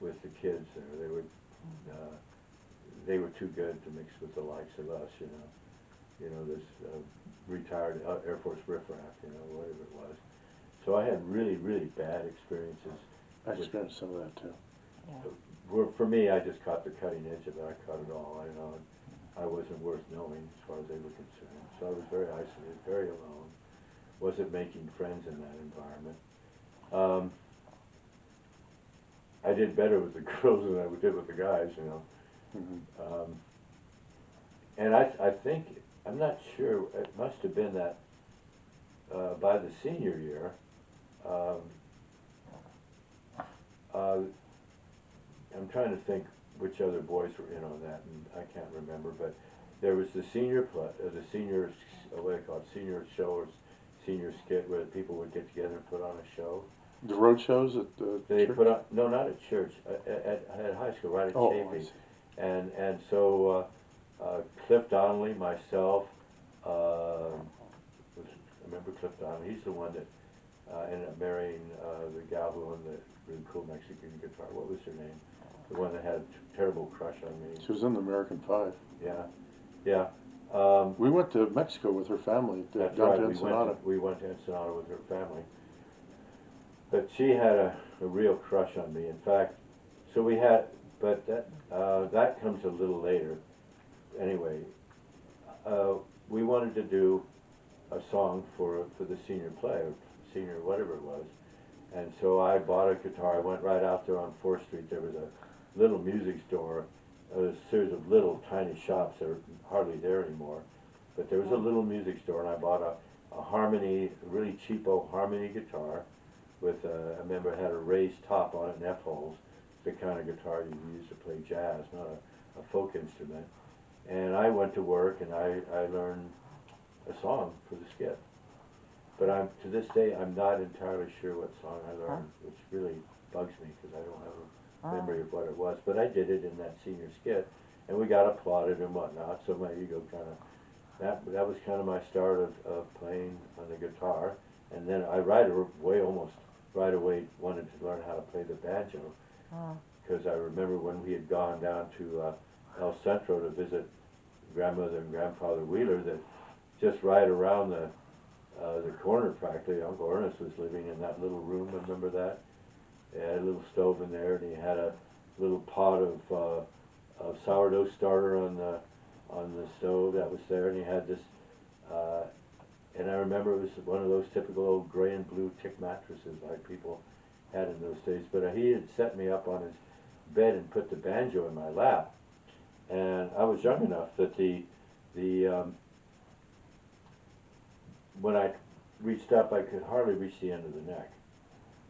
B: with the kids there. They were too good to mix with the likes of us, this retired Air Force riffraff, whatever it was. So I had really, really bad experiences.
A: I experienced some of that too.
B: For me, I just caught the cutting edge of it. I caught it all. I wasn't worth knowing as far as they were concerned. So I was very isolated, very alone. Wasn't making friends in that environment. I did better with the girls than I did with the guys, And I think, I'm not sure, it must have been that by the senior year, I'm trying to think which other boys were in on that, and I can't remember, but there was the senior, what do they call it, senior show or senior skit, where people would get together and put on a show.
A: The road shows at the
B: They
A: church?
B: put on, no, not at church, at high school, right at Chaffee. And so Cliff Donnelly, myself, I remember Cliff Donnelly. He's the one that ended up marrying the gal who owned the really cool Mexican guitar. What was her name? The one that had a terrible crush on me.
A: She was in the American Five.
B: Yeah.
A: We went to Mexico with her family,
B: That's
A: down
B: right.
A: to Ensenada.
B: We went to Ensenada with her family. But she had a real crush on me. In fact, so we had, but that comes a little later. Anyway, we wanted to do a song for the senior play, or senior whatever it was. And so I bought a guitar. I went right out there on 4th Street. There was a little music store, a series of little tiny shops that are hardly there anymore. But there was a little music store, and I bought a Harmony, a really cheapo Harmony guitar, with I remember it had a raised top on it and F-holes, the kind of guitar you use to play jazz, not a folk instrument. And I went to work and I learned a song for the skit. But to this day, I'm not entirely sure what song I learned, which really bugs me because I don't have a memory of what it was. But I did it in that senior skit, and we got applauded and whatnot. So my ego kind of that was kind of my start of playing on the guitar. And then I almost right away wanted to learn how to play the banjo because I remember when we had gone down to El Centro to visit grandmother and grandfather Wheeler, that just right around the corner practically, Uncle Ernest was living in that little room. Remember that? He had a little stove in there, and he had a little pot of sourdough starter on the stove that was there, and he had this. And I remember it was one of those typical old gray and blue tick mattresses like people had in those days. But he had set me up on his bed and put the banjo in my lap, and I was young enough that when I reached up, I could hardly reach the end of the neck.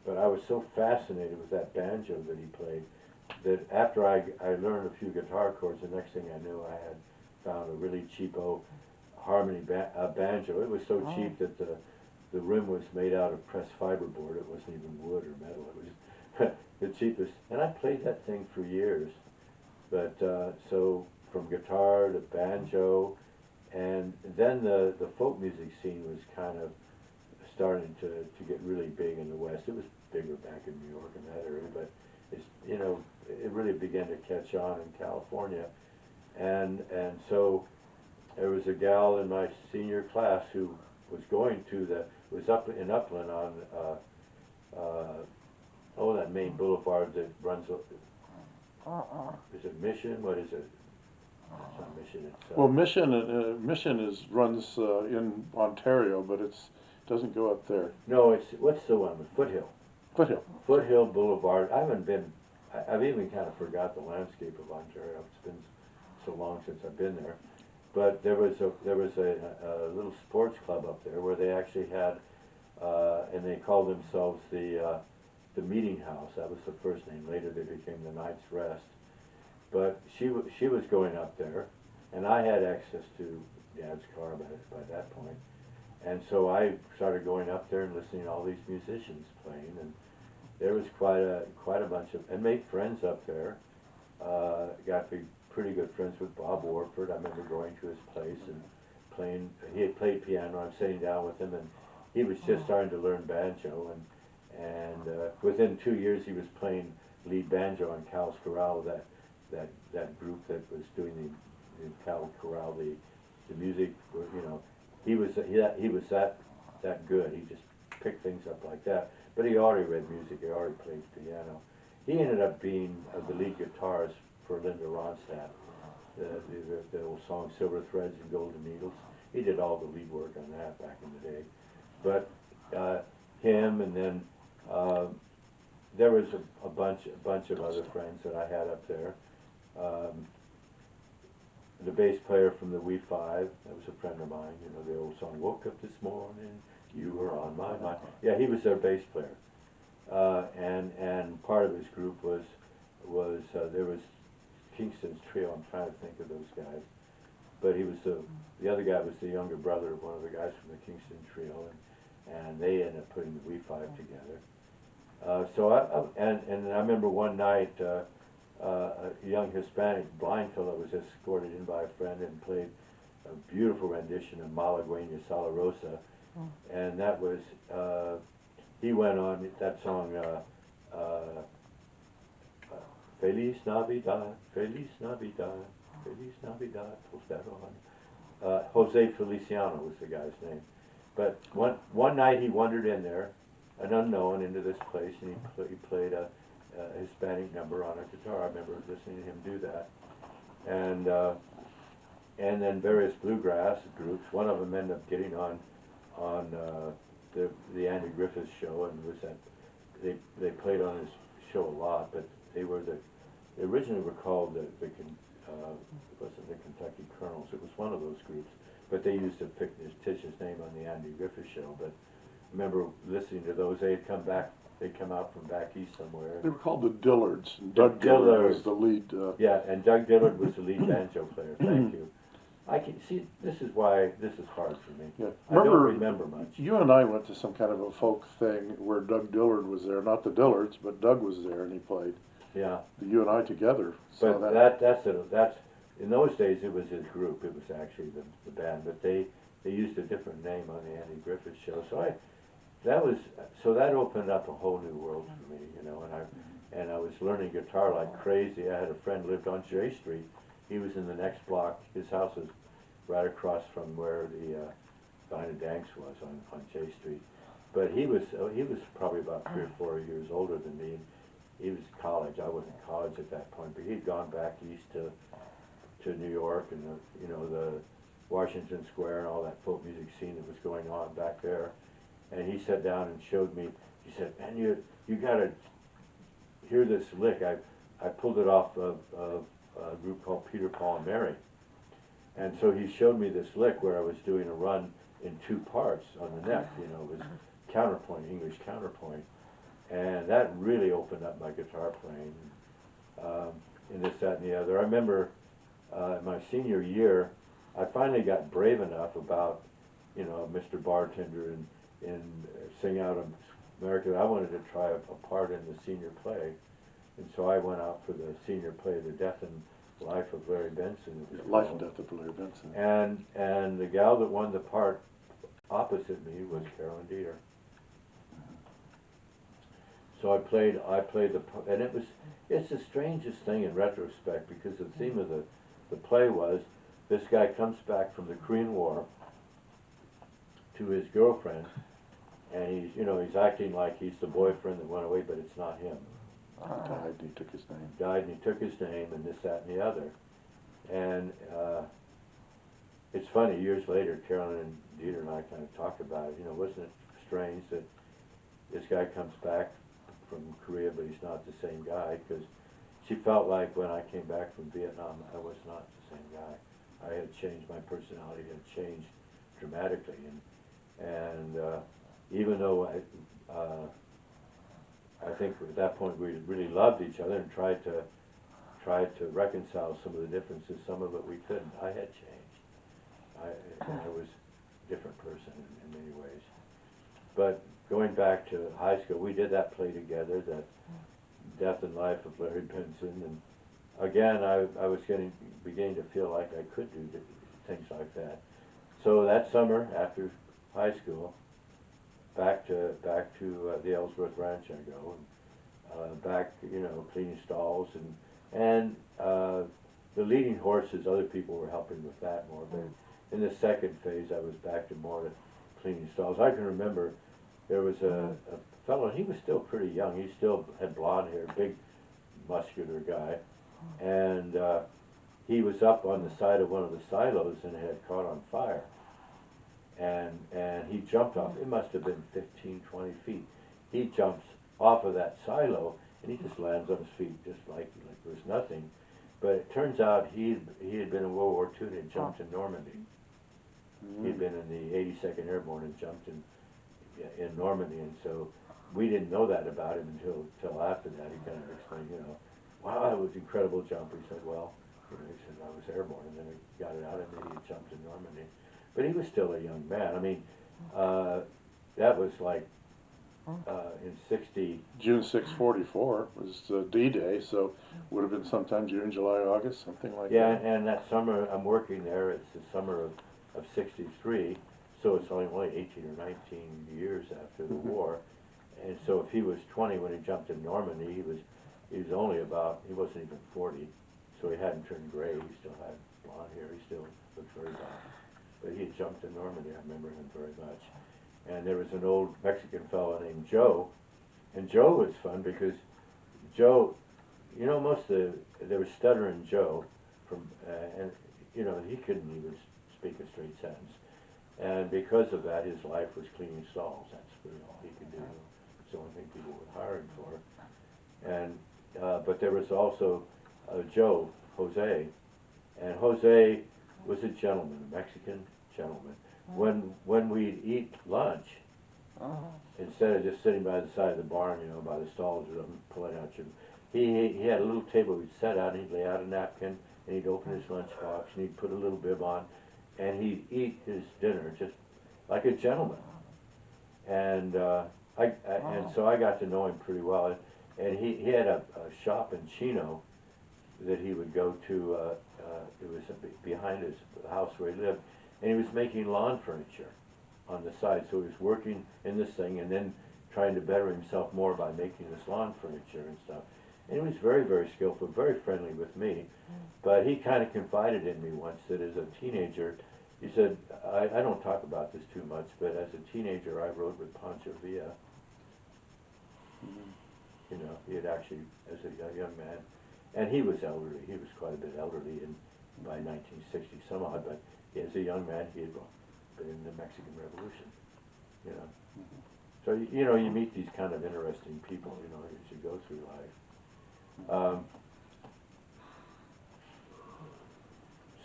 B: But I was so fascinated with that banjo that he played that after I learned a few guitar chords, the next thing I knew I had found a really cheapo harmony banjo. It was so cheap that the rim was made out of pressed fiberboard. It wasn't even wood or metal. It was the cheapest. And I played that thing for years. But so from guitar to banjo, and then the folk music scene was kind of starting to get really big in the West. It was bigger back in New York and that area, but it really began to catch on in California. And so there was a gal in my senior class who was going to was up in Upland on that main boulevard that runs. Is it Mission? What is it? It's not Mission. It's
A: Well, Mission runs in Ontario, but it doesn't go up there.
B: no. It's what's the one with Foothill?
A: Foothill.
B: Foothill Boulevard. I haven't been. I've even kind of forgot the landscape of Ontario. It's been so long since I've been there. But there was a little sports club up there where they actually had, and they called themselves the Meeting House. That was the first name. Later they became the Knight's Rest. But she was going up there, and I had access to Dad's car by that point. And so I started going up there and listening to all these musicians playing, and there was quite a bunch of, and made friends up there. Got to be pretty good friends with Bob Warford. I remember going to his place and playing. He had played piano. I'm sitting down with him, and he was just starting to learn banjo. And within 2 years, he was playing lead banjo on Cal's Chorale, that group that was doing the Cal Chorale, the music. You know, he was that good. He just picked things up like that. But he already read music. He already played piano. He ended up being the lead guitarist for Linda Ronstadt, the old song Silver Threads and Golden Needles. He did all the lead work on that back in the day. But him, and then there was a bunch of other friends that I had up there. The bass player from the We Five, that was a friend of mine. You know, the old song, "Woke up this morning, you were on my mind." Yeah, he was their bass player. And part of his group was there was Kingston's Trio. I'm trying to think of those guys, but he was the other guy was the younger brother of one of the guys from the Kingston Trio, and they ended up putting the We Five together. So I remember one night a young Hispanic blind fellow was escorted in by a friend and played a beautiful rendition of Malagueña Salarosa, and that was he went on that song. Feliz Navidad, Feliz Navidad, Feliz Navidad, Jose Feliciano was the guy's name. But one night he wandered in there, an unknown, into this place, and he played a Hispanic number on a guitar. I remember listening to him do that. And then various bluegrass groups. One of them ended up getting on the Andy Griffith show, and was that they played on his show a lot, but they originally were called it wasn't the Kentucky Colonels. It was one of those groups, but they used a fictitious name on the Andy Griffith show. But I remember listening to those. They had come back They come out from back east somewhere.
A: They were called the Dillards, and Doug Dillard was the lead.
B: Yeah, and Doug Dillard was the lead banjo player. Thank you. I can see. This is why this is hard for me.
A: Yeah.
B: I don't remember much.
A: You and I went to some kind of a folk thing where Doug Dillard was there, not the Dillards, but Doug was there and he played.
B: Yeah,
A: You and I together saw
B: but
A: that.
B: that's in those days it was his group. It was actually the band, but they used a different name on the Andy Griffith show. So that opened up a whole new world for me, you know. And I was learning guitar like crazy. I had a friend lived on J Street. He was in the next block. His house was right across from where the Dinah Danks was on J Street. But he was probably about 3 or 4 years older than me. He was college. I was in college at that point, but he'd gone back east to New York and the Washington Square and all that folk music scene that was going on back there. And he sat down and showed me. He said, "Man, you gotta hear this lick. I pulled it off of a group called Peter, Paul, and Mary." And so he showed me this lick where I was doing a run in 2 parts on the neck. You know, it was counterpoint, English counterpoint. And that really opened up my guitar playing, in this, that, and the other. I remember my senior year, I finally got brave enough about, Mr. Bartender and Sing Out America. I wanted to try a part in the senior play. And so I went out for the senior play, The Death and Life of Larry Benson.
A: Life and Death of Larry Benson.
B: And the gal that won the part opposite me was Carolyn Dieter. So I played the, and it's the strangest thing in retrospect, because the theme of the play was this guy comes back from the Korean War to his girlfriend, and he's acting like he's the boyfriend that went away, but it's not him.
A: He died and he took his name.
B: Died and he took his name, and this, that, and the other. And it's funny, years later, Carolyn and Dieter and I kind of talked about it. Wasn't it strange that this guy comes back from Korea, but he's not the same guy? Because she felt like when I came back from Vietnam, I was not the same guy. I had changed, my personality had changed dramatically, and even though I think at that point we really loved each other and tried to reconcile some of the differences. Some of it we couldn't. I had changed. I was a different person in many ways. But going back to high school, we did that play together, that Death and Life of Larry Benson, and again I was beginning to feel like I could do things like that. So that summer after high school, back to the Ellsworth Ranch I go, and back cleaning stalls and the leading horses. Other people were helping with that more, but in the second phase I was back to more to cleaning stalls. I can remember there was a fellow, and he was still pretty young. He still had blonde hair, big muscular guy, and he was up on the side of one of the silos and it had caught on fire. And he jumped off. It must have been 15, 20 feet. He jumps off of that silo and he just lands on his feet just like there was nothing. But it turns out he had been in World War II and had jumped in Normandy. He'd been in the 82nd Airborne and jumped in Normandy, and so we didn't know that about him until after that. He kind of explained, wow, that was an incredible jump. He said, well, he said, I was airborne, and then he got it out of me. He jumped in Normandy. But he was still a young man. I mean, that was like in 60.
A: June 6, 44 was D-Day, so would have been sometime June, July, August, something like
B: Yeah,
A: that.
B: and that summer I'm working there. It's the summer of 63, so it's only 18 or 19 years after the war. And so if he was 20 when he jumped in Normandy, he was only about, he wasn't even 40, so he hadn't turned gray. He still had blonde hair. He still looked very blonde. But he had jumped in Normandy. I remember him very much. And there was an old Mexican fellow named Joe, and Joe was fun because Joe, there was Stuttering Joe from, and he couldn't even speak a straight sentence. And because of that, his life was cleaning stalls. That's really all he could do. It's the only thing people would hire him for. And but there was also Joe, Jose, and Jose was a gentleman, a Mexican gentleman. When we'd eat lunch, instead of just sitting by the side of the barn, you know, by the stalls or something, pulling out your, he had a little table he'd set out, and he'd lay out a napkin, and he'd open his lunchbox, and he'd put a little bib on, and he'd eat his dinner just like a gentleman. And and so I got to know him pretty well, and he had a shop in Chino that he would go to. It was behind the house where he lived, and he was making lawn furniture on the side. So he was working in this thing and then trying to better himself more by making this lawn furniture and stuff. And he was very, very skillful, very friendly with me. But he kind of confided in me once that as a teenager, he said, I don't talk about this too much, but as a teenager I rode with Pancho Villa. You know, he had actually, as a young man, and he was elderly, he was quite a bit elderly by 1960 some odd, but as a young man he had been in the Mexican Revolution, you know. So, you know, you meet these kind of interesting people, you know, as you go through life.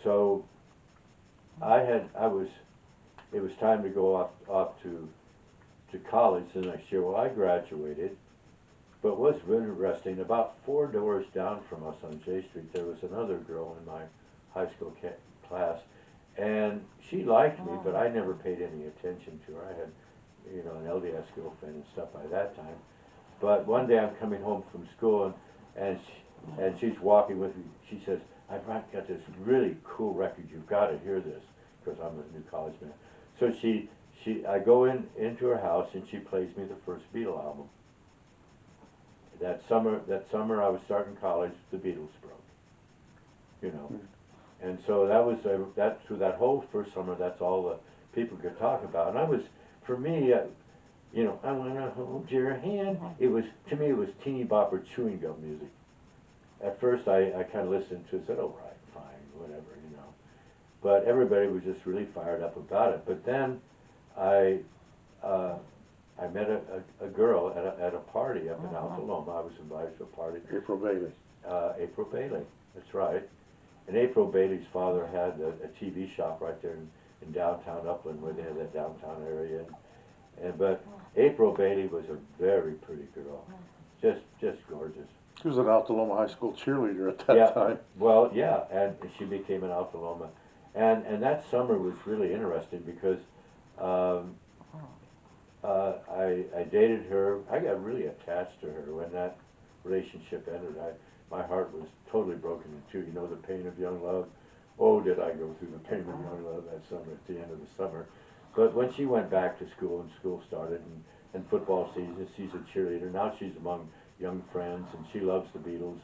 B: So it was time to go off to college the next year. Well, I graduated, but what's really interesting, about 4 doors down from us on J Street, there was another girl in my high school class, and she liked me, but I never paid any attention to her. I had, you know, an LDS girlfriend and stuff by that time. But one day I'm coming home from school, and she's walking with me. She says, I've got this really cool record. You've got to hear this, because I'm a new college man. So I go into her house, and she plays me the first Beatle album. That summer I was starting college, the Beatles broke. You know, and so that was through that whole first summer. That's all the people could talk about. And I was, for me, you know, I wanna hold your hand. It was, to me, it was teeny bopper chewing gum music. At first, I kind of listened to it, said, oh, right, fine, whatever, you know. But everybody was just really fired up about it. But then I met a girl at a party up in Alta Loma. I was invited to a party.
A: April Bailey.
B: April Bailey, that's right. And April Bailey's father had a TV shop right there in downtown Upland, where they had that downtown area. But April Bailey was a very pretty girl, just gorgeous.
A: She was an Alta Loma High School cheerleader at that time.
B: Well, yeah, and she became an Alta Loma. And that summer was really interesting because I dated her. I got really attached to her when that relationship ended. My heart was totally broken in two. You know, the pain of young love. Oh, did I go through the pain of young love that summer, at the end of the summer. But when she went back to school and school started and football season, she's a cheerleader. Now she's among young friends and she loves the Beatles,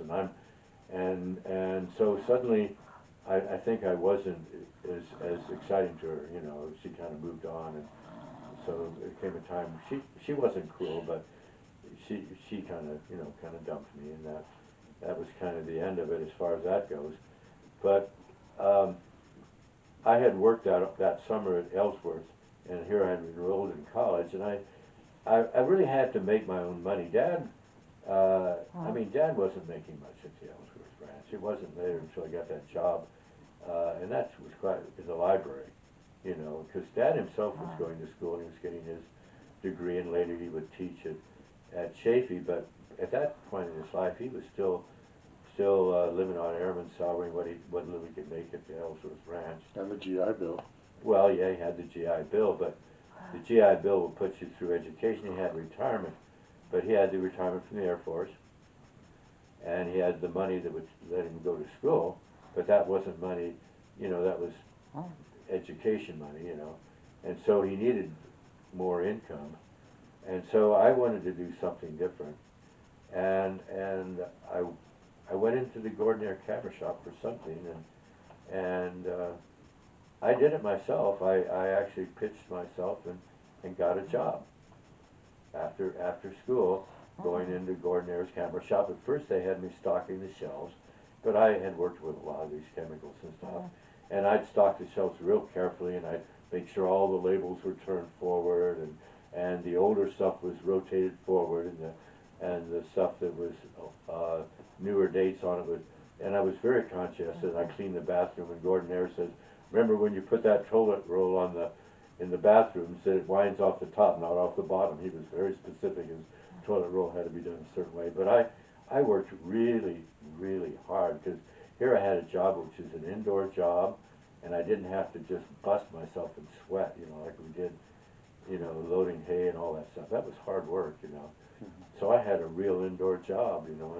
B: and so suddenly I think I wasn't as exciting to her, you know. She kind of moved on, and so there came a time, she wasn't cruel, but she kind of, you know, kind of dumped me, and that was kind of the end of it as far as that goes. But I had worked out that summer at Ellsworth, and here I had enrolled in college, and I really had to make my own money. Dad, I mean, Dad wasn't making much at the Ellsworth branch. It wasn't later until I got that job, and that was quite in the library, you know, because Dad himself was going to school and he was getting his degree, and later he would teach at Chaffey. But at that point in his life, he was still living on airman's salary, what little he could make at the Ellsworth branch.
A: And the GI Bill.
B: Well, yeah, he had the GI Bill, but the GI Bill will put you through education. He had retirement, but he had the retirement from the Air Force, and he had the money that would let him go to school, but that wasn't money, you know, that was education money, you know, and so he needed more income, and so I wanted to do something different, and I went into the Gordon Camera Shop for something, and I did it myself. I actually pitched myself and got a job after school, going into Gordon Camera Shop. At first they had me stocking the shelves, but I had worked with a lot of these chemicals and stuff, and I'd stock the shelves real carefully, and I'd make sure all the labels were turned forward, and the older stuff was rotated forward, and the stuff that was newer dates on it would, and I was very conscious, and I cleaned the bathroom, and Gordon Air says, remember when you put that toilet roll on in the bathrooms that it winds off the top, not off the bottom. He was very specific. His toilet roll had to be done a certain way. But I worked really, really hard because here I had a job which is an indoor job, and I didn't have to just bust myself and sweat, you know, like we did, you know, loading hay and all that stuff. That was hard work, you know. So I had a real indoor job, you know,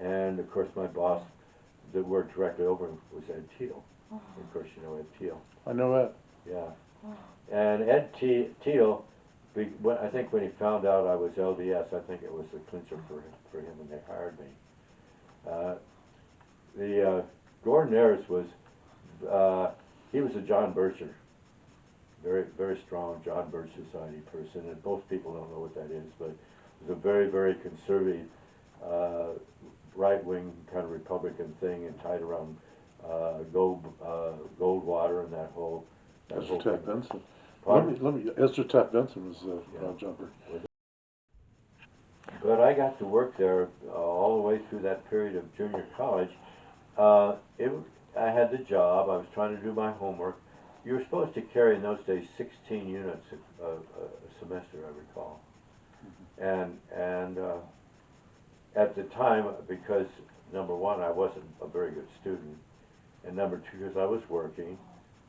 B: and of course my boss that worked directly over him was Ed Teal. Of course, you know Ed Teal.
A: I know that.
B: Yeah. And Ed Teal, I think when he found out I was LDS, I think it was a clincher for him when they hired me. Gordon Ayers was, he was a John Bircher, very, very strong John Birch Society person, and most people don't know what that is, but it was a very, very conservative, right-wing kind of Republican thing, and tied around Goldwater and that whole.
A: Esther Taft Benson.
B: Pardon?
A: Esther Taft Benson was
B: Yeah.
A: jumper.
B: But I got to work there all the way through that period of junior college. I had the job. I was trying to do my homework. You were supposed to carry in those days 16 units a semester, I recall. And at the time, because number one, I wasn't a very good student, and number two, because I was working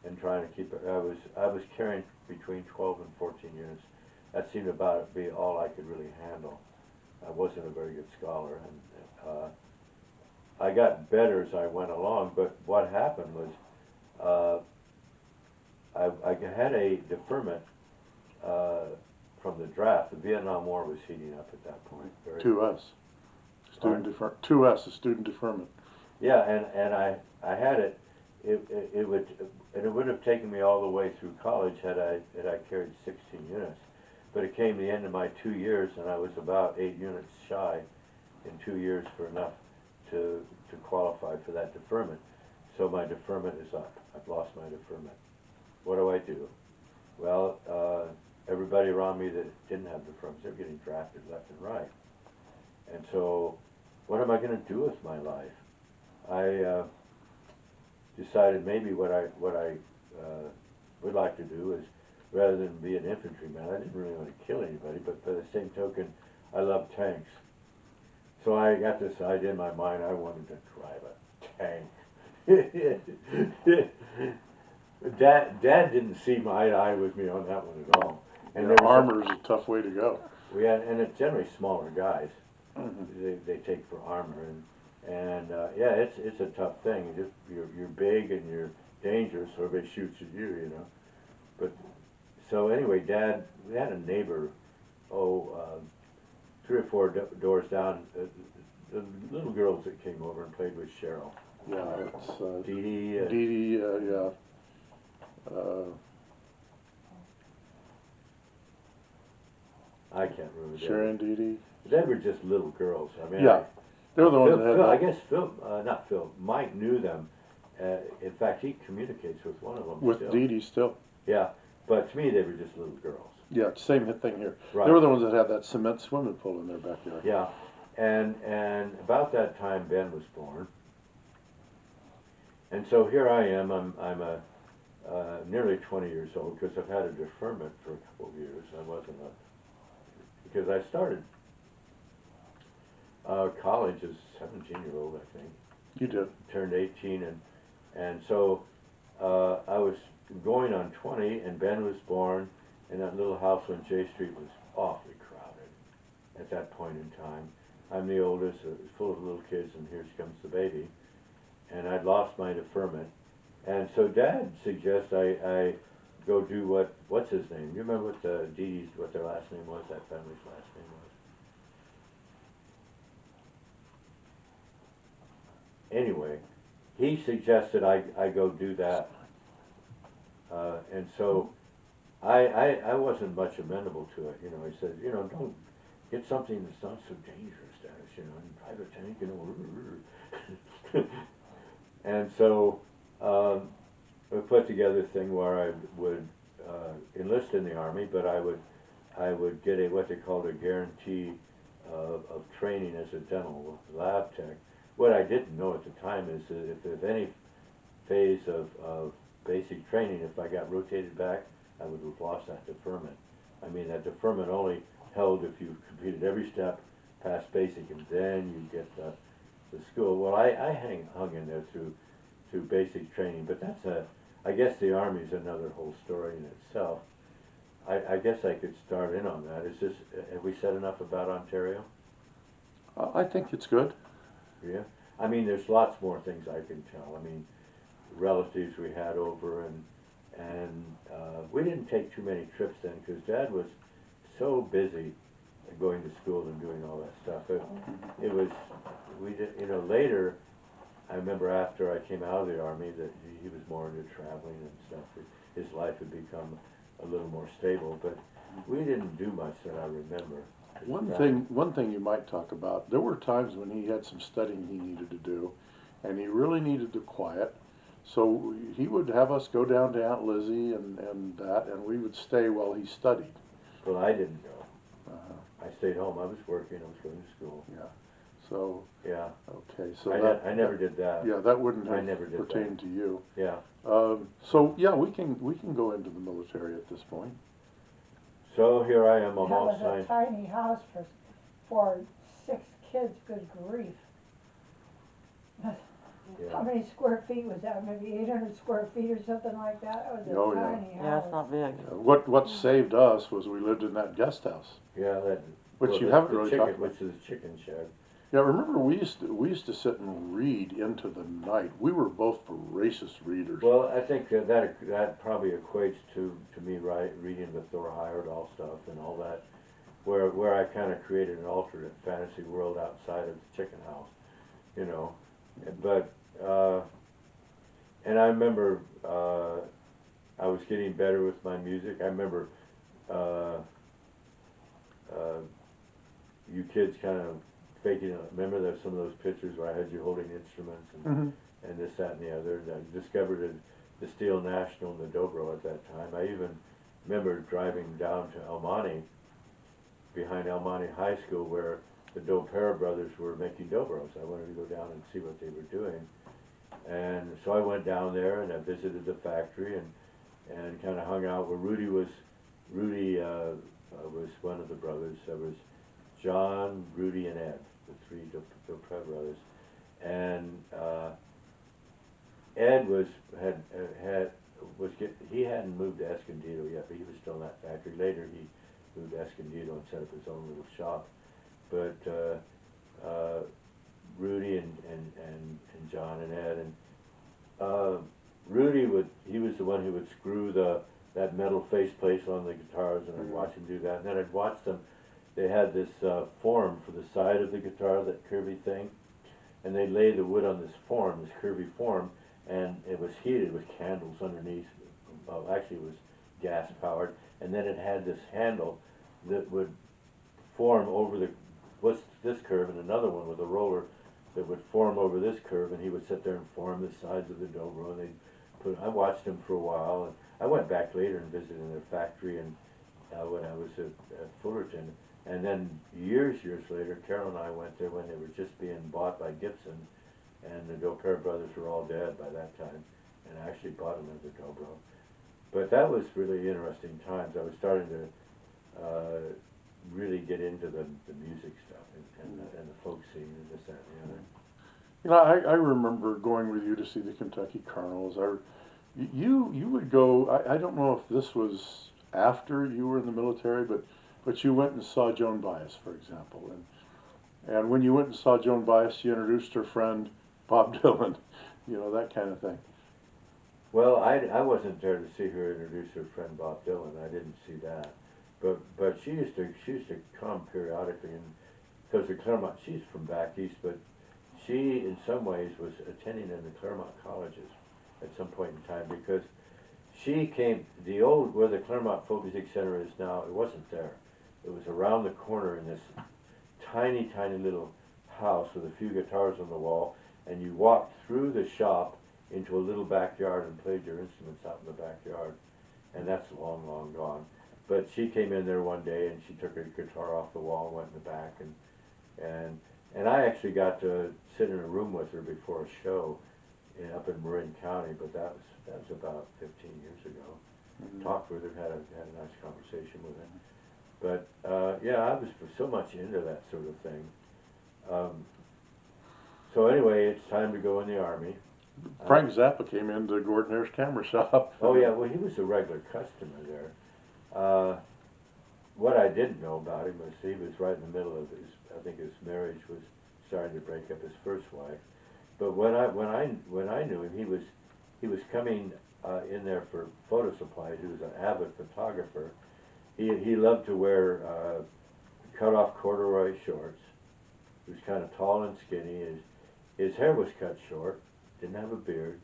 B: and trying to keep it, I was carrying between 12 and 14 units. That seemed about to be all I could really handle. I wasn't a very good scholar, and I got better as I went along. But what happened was I had a deferment from the draft. The Vietnam War was heating up at that point.
A: 2S. A student deferment.
B: Yeah, and I had it. It would have taken me all the way through college had I carried 16 units. But it came the end of my 2 years, and I was about 8 units shy in 2 years for enough to qualify for that deferment. So my deferment is up. I've lost my deferment. What do? Well, everybody around me that didn't have deferments, they're getting drafted left and right. And so, what am I going to do with my life? I decided maybe what I would like to do is, rather than be an infantryman, I didn't really want to kill anybody, but by the same token, I love tanks. So I got this idea in my mind, I wanted to drive a tank. Dad didn't see eye to eye with me on that one at all. And there was
A: armor is a tough way to go.
B: and it's generally smaller guys. They take for armor, and yeah, it's a tough thing. You're big and you're dangerous, so everybody shoots at you, you know. But so anyway, we had a neighbor, 3 or 4 doors down, the little girls that came over and played with Cheryl.
A: Yeah, it's
B: Dee Dee.
A: Dee Dee, yeah.
B: I can't remember.
A: Sharon, Dee Dee.
B: They were just little girls. I mean,
A: Yeah, they were the ones that had
B: I
A: that.
B: guess not Phil. Mike knew them. In fact, he communicates with one of them
A: With
B: still.
A: Dee Dee still.
B: Yeah, but to me, they were just little girls.
A: Yeah, same thing here.
B: Right.
A: They were the ones that had that cement swimming pool in their backyard.
B: Yeah, and about that time, Ben was born. And so here I am. I'm a nearly 20 years old because I've had a deferment for a couple of years. I wasn't because I started college as a 17-year-old, I think.
A: You did.
B: Turned 18, and so I was going on 20, and Ben was born, and that little house on J Street was awfully crowded at that point in time. I'm the oldest, it was full of little kids, and here comes the baby, and I'd lost my deferment, and so Dad suggests I go do what's his name? You remember what Dee Dee's, what their last name was? That family's last name was. Anyway, he suggested I go do that, and so I wasn't much amenable to it. You know, he said, you know, don't get something that's not so dangerous, Dennis. You know, and drive a tank, you know. And so we put together a thing where I would enlist in the army, but I would get what they called a guarantee of training as a dental lab tech. What I didn't know at the time is that if there's any phase of basic training, if I got rotated back, I would have lost that deferment. I mean, that deferment only held if you completed every step past basic, and then you get the school. Well, I hung in there through basic training, but I guess the Army's another whole story in itself. I guess I could start in on that. Have we said enough about Ontario?
A: I think it's good.
B: Yeah. I mean, there's lots more things I can tell. I mean, relatives we had over, and we didn't take too many trips then because Dad was so busy going to school and doing all that stuff. It was, we did, you know, later, I remember after I came out of the Army that he was more into traveling and stuff. His life had become a little more stable, but we didn't do much that I remember.
A: One thing you might talk about, there were times when he had some studying he needed to do, and he really needed the quiet. So he would have us go down to Aunt Lizzie and we would stay while he studied.
B: Well, I didn't go. I stayed home. I was working. I was going to school.
A: Yeah. So.
B: Yeah.
A: Okay. So
B: I never did that.
A: Yeah, that wouldn't
B: I
A: have
B: never did
A: pertained to you.
B: Yeah.
A: So yeah, we can go into the military at this point.
B: So here I am. I'm
C: That
B: all
C: was a
B: signed.
C: tiny house for 6 kids, good grief. How
B: Yeah.
C: many square feet was that? Maybe 800 square feet or something like that? That was a
A: Oh, yeah.
C: tiny house.
D: Yeah, it's not big.
A: What saved us was we lived in that guest house.
B: Yeah. That.
A: Which
B: well,
A: you
B: the-
A: haven't
B: the
A: really
B: chicken,
A: talked about.
B: Which is a chicken shed.
A: Yeah, remember we used to sit and read into the night. We were both voracious readers.
B: Well, I think that probably equates to me reading the Thor Heyerdahl stuff and all that, where I kind of created an alternate fantasy world outside of the chicken house, you know. But and I remember I was getting better with my music. I remember you kids kind of faking it. Remember there's some of those pictures where I had you holding instruments and.
A: Mm-hmm.
B: And this, that, and the other. And I discovered the Steel National in the Dobro at that time. I even remember driving down to El Monte, behind El Monte High School, where the Dopera brothers were making Dobros. I wanted to go down and see what they were doing. And so I went down there and I visited the factory and kind of hung out where Rudy was one of the brothers. There was John, Rudy, and Ed, the 3 Dopera brothers. And Ed he hadn't moved to Escondido yet, but he was still in that factory. Later he moved to Escondido and set up his own little shop. But Rudy and John and Ed and Rudy he was the one who would screw that metal faceplate on the guitars, and I'd watch him do that. And then I'd watch them. They had this form for the side of the guitar, that curvy thing, and they lay the wood on this form, this curvy form, and it was heated with candles underneath. Well, actually, it was gas powered, and then it had this handle that would form over this curve, and another one with a roller that would form over this curve, and he would sit there and form the sides of the dobro. And I watched him for a while, and I went back later and visited their factory, and when I was at Fullerton. And then years later, Carol and I went there when they were just being bought by Gibson, and the Dopera brothers were all dead by that time, and I actually bought them as a dobro. But that was really interesting times. I was starting to really get into the music stuff and the folk scene and this, that, and the other.
A: You know, I remember going with you to see the Kentucky Colonels. You would go. I don't know if this was after you were in the military, but you went and saw Joan Baez, for example, and when you went and saw Joan Baez, she introduced her friend Bob Dylan, you know, that kind of thing.
B: Well, I wasn't there to see her introduce her friend Bob Dylan. I didn't see that, but she used to come periodically, and because the Claremont, she's from back east, but she in some ways was attending in the Claremont colleges at some point in time, because she came where the Claremont Folk Music Center is now. It wasn't there. It was around the corner in this tiny little house with a few guitars on the wall, and you walked through the shop into a little backyard and played your instruments out in the backyard. And that's long gone. But she came in there one day and she took her guitar off the wall and went in the back, and I actually got to sit in a room with her before a show up in Marin County, but that was about 15 years ago. talked with him, had a nice conversation with him. But, yeah, I was so much into that sort of thing. So anyway, it's time to go in the Army.
A: Frank Zappa came into Gordon Ayers Camera Shop.
B: Oh yeah, well he was a regular customer there. What I didn't know about him was he was right in the middle of his, I think his marriage was starting to break up, his first wife. But when I knew him, he was coming in there for photo supplies. He was an avid photographer. He loved to wear cut off corduroy shorts. He was kind of tall and skinny. His hair was cut short. Didn't have a beard.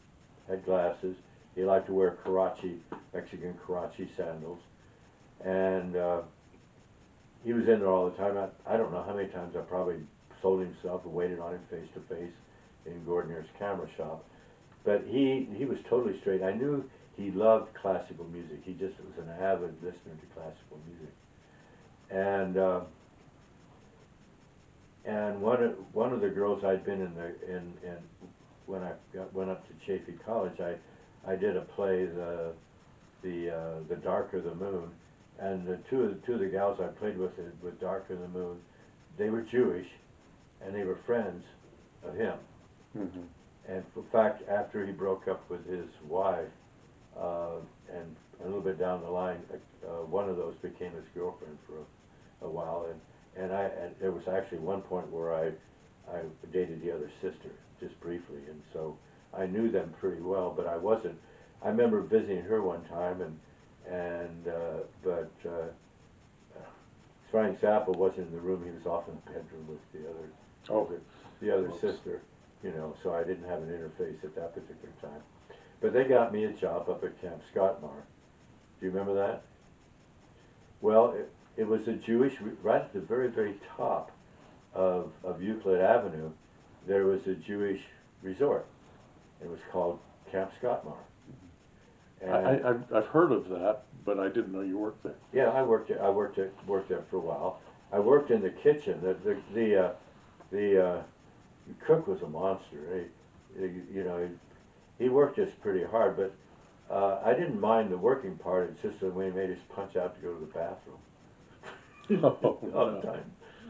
B: Had glasses. He liked to wear Mexican Karachi sandals. And he was in there all the time. I don't know how many times I probably sold himself and waited on him face to face in Gordon Ayers Camera Shop. But he was totally straight. I knew he loved classical music. He just was an avid listener to classical music. And one of the girls I'd been in when I went up to Chaffey College, I did a play, the Darker the Moon, and the two of the gals I played with Darker the Moon, they were Jewish, and they were friends of him.
A: Mm-hmm.
B: And in fact, after he broke up with his wife, and a little bit down the line, one of those became his girlfriend for a while, and there was actually one point where I dated the other sister just briefly, and so I knew them pretty well, but I remember visiting her one time, but Frank Zappa wasn't in the room. He was off in the bedroom with the other sister, you know, so I didn't have an interface at that particular time. But they got me a job up at Camp Scottmar. Do you remember that? Well, it was a Jewish, right at the very, very top of Euclid Avenue, there was a Jewish resort. It was called Camp Scottmar.
A: I've heard of that, but I didn't know you worked there.
B: Yeah, I worked there for a while. I worked in the kitchen. The cook was a monster. He worked us pretty hard, but I didn't mind the working part. It's just that when he made us punch out to go to the bathroom.
A: Oh,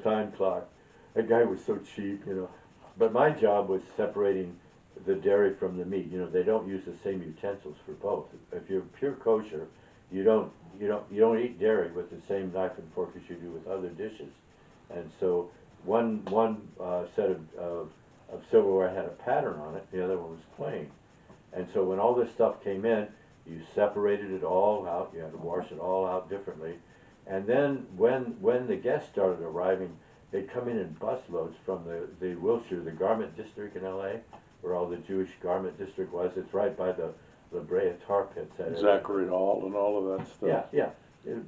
B: Time clock. That guy was so cheap, you know. But my job was separating the dairy from the meat. You know, they don't use the same utensils for both. If you're pure kosher, you don't eat dairy with the same knife and fork as you do with other dishes. And so one set of silverware had a pattern on it. The other one was plain. And so when all this stuff came in, you separated it all out. You had to wash it all out differently. And then when the guests started arriving, they'd come in busloads from the Wilshire, the garment district in L.A., where all the Jewish garment district was. It's right by the La Brea tar pits.
A: Zachary Hall and all of that stuff.
B: Yeah,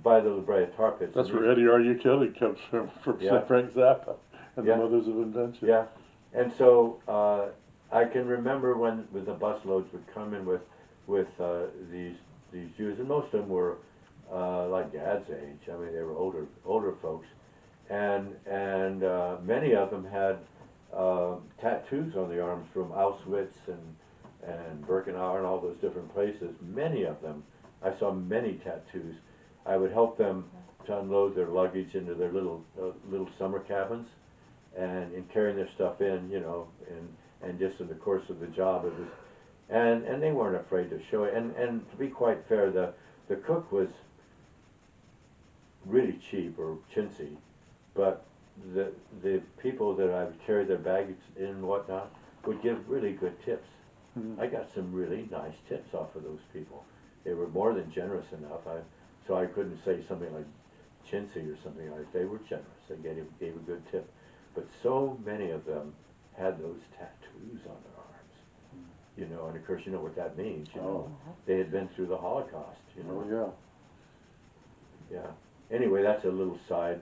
B: by the La Brea tar pits.
A: That's where Eddie R. U. Kelly comes from
B: Yeah.
A: Frank Zappa and
B: Yeah.
A: the Mothers of Invention.
B: Yeah, and so I can remember when the busloads would come in with these Jews, and most of them were like Dad's age. I mean, they were older folks, and many of them had tattoos on the arms from Auschwitz and Birkenau and all those different places. Many of them, I saw many tattoos. I would help them to unload their luggage into their little summer cabins, and in carrying their stuff in, you know, and just in the course of the job, it was, and they weren't afraid to show it. And to be quite fair, the cook was really cheap or chintzy, but the people that I would carry their baggage in and whatnot would give really good tips.
A: Mm-hmm.
B: I got some really nice tips off of those people. They were more than generous enough. So I couldn't say something like chintzy or something like. They were generous. They gave a good tip. But so many of them had those tattoos on their arms, you know. And of course, you know what that means. You know, they had been through the Holocaust. You know.
A: Oh yeah.
B: Yeah. Anyway, that's a little side,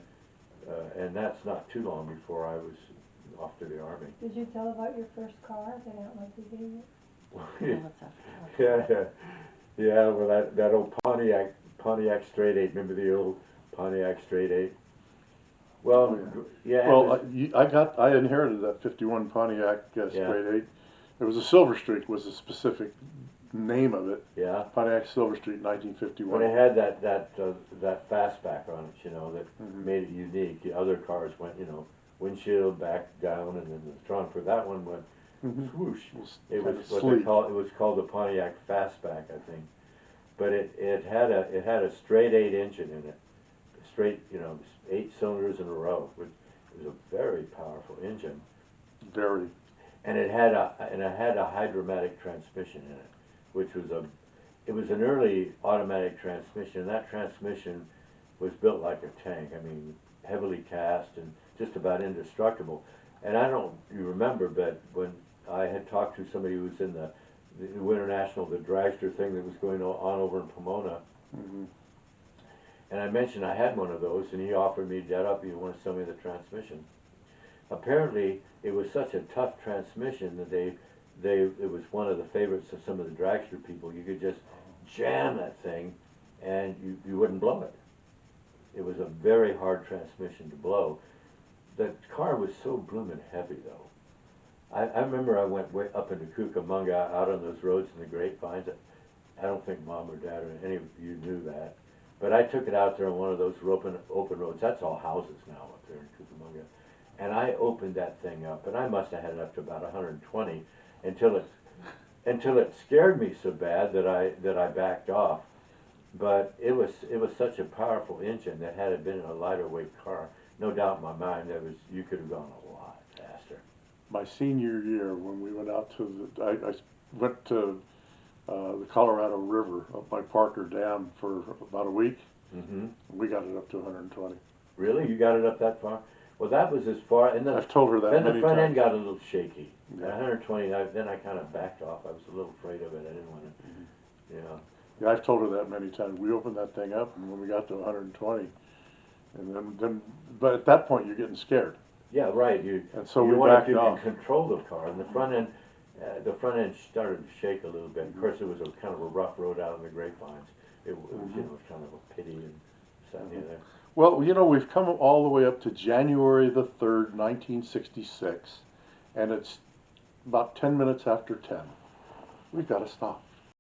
B: and that's not too long before I was off to the Army.
C: Did you tell about your first car that Aunt Lucy gave you?
B: Yeah. Well, that old Pontiac Straight 8. Remember the old Pontiac Straight 8? Well, yeah.
A: Well, I inherited that '51 Pontiac Straight 8. It was a Silver Streak was a specific name of it.
B: Yeah.
A: Pontiac Silver Street,
B: But
A: 1951.
B: it had that fastback on it, you know, that
A: Mhm.
B: made it unique. The other cars went, you know, windshield back down, and then the trunk for that one went
A: Mhm.
B: swoosh. It
A: kinda
B: was what
A: sleek.
B: they call, it was called the Pontiac Fastback, I think. But it had a straight 8 engine in it, straight, you know, 8 cylinders in a row. It was a very powerful engine,
A: Very.
B: and it had a hydromatic transmission in it, which was an early automatic transmission. And that transmission was built like a tank. I mean, heavily cast and just about indestructible. And I don't you remember, but when I had talked to somebody who was in the Winter National, the dragster thing that was going on over in Pomona,
A: Mhm.
B: and I mentioned I had one of those, and he offered me, "Get up, you want to sell me the transmission?" Apparently, it was such a tough transmission that it was one of the favorites of some of the dragster people. You could just jam that thing, and you wouldn't blow it. It was a very hard transmission to blow. The car was so bloomin' heavy, though. I remember I went way up into Cucamonga, out on those roads in the grapevines. I don't think Mom or Dad or any of you knew that. But I took it out there on one of those open roads. That's all houses now up there in Cucamonga. And I opened that thing up, and I must have had it up to about 120 until it scared me so bad that I backed off. But it was such a powerful engine that had it been in a lighter weight car, no doubt in my mind you could have gone a lot faster.
A: My senior year, when we went out to I went to the Colorado River up by Parker Dam for about a week.
B: Mm-hmm.
A: We got it up to 120.
B: Really, you got it up that far? Well, that was as far, and then
A: I've told her that
B: then the
A: many
B: front end
A: times.
B: got a little shaky.
A: Yeah.
B: At 120, then I kind of backed off. I was a little afraid of it. I didn't want to, you know.
A: Yeah, I've told her that many times. We opened that thing up, and when we got to 120, and then, but at that point, you're getting scared,
B: Yeah, right.
A: and so
B: You
A: we
B: wanted
A: backed
B: to
A: off.
B: control the car, and the front end started to shake a little bit. Of course, it was a kind of a rough road out in the grapevines. It was, you know, kind of a pity and something there.
A: Well, you know, we've come all the way up to January the 3rd, 1966, and it's about 10 minutes after 10. We've got to stop.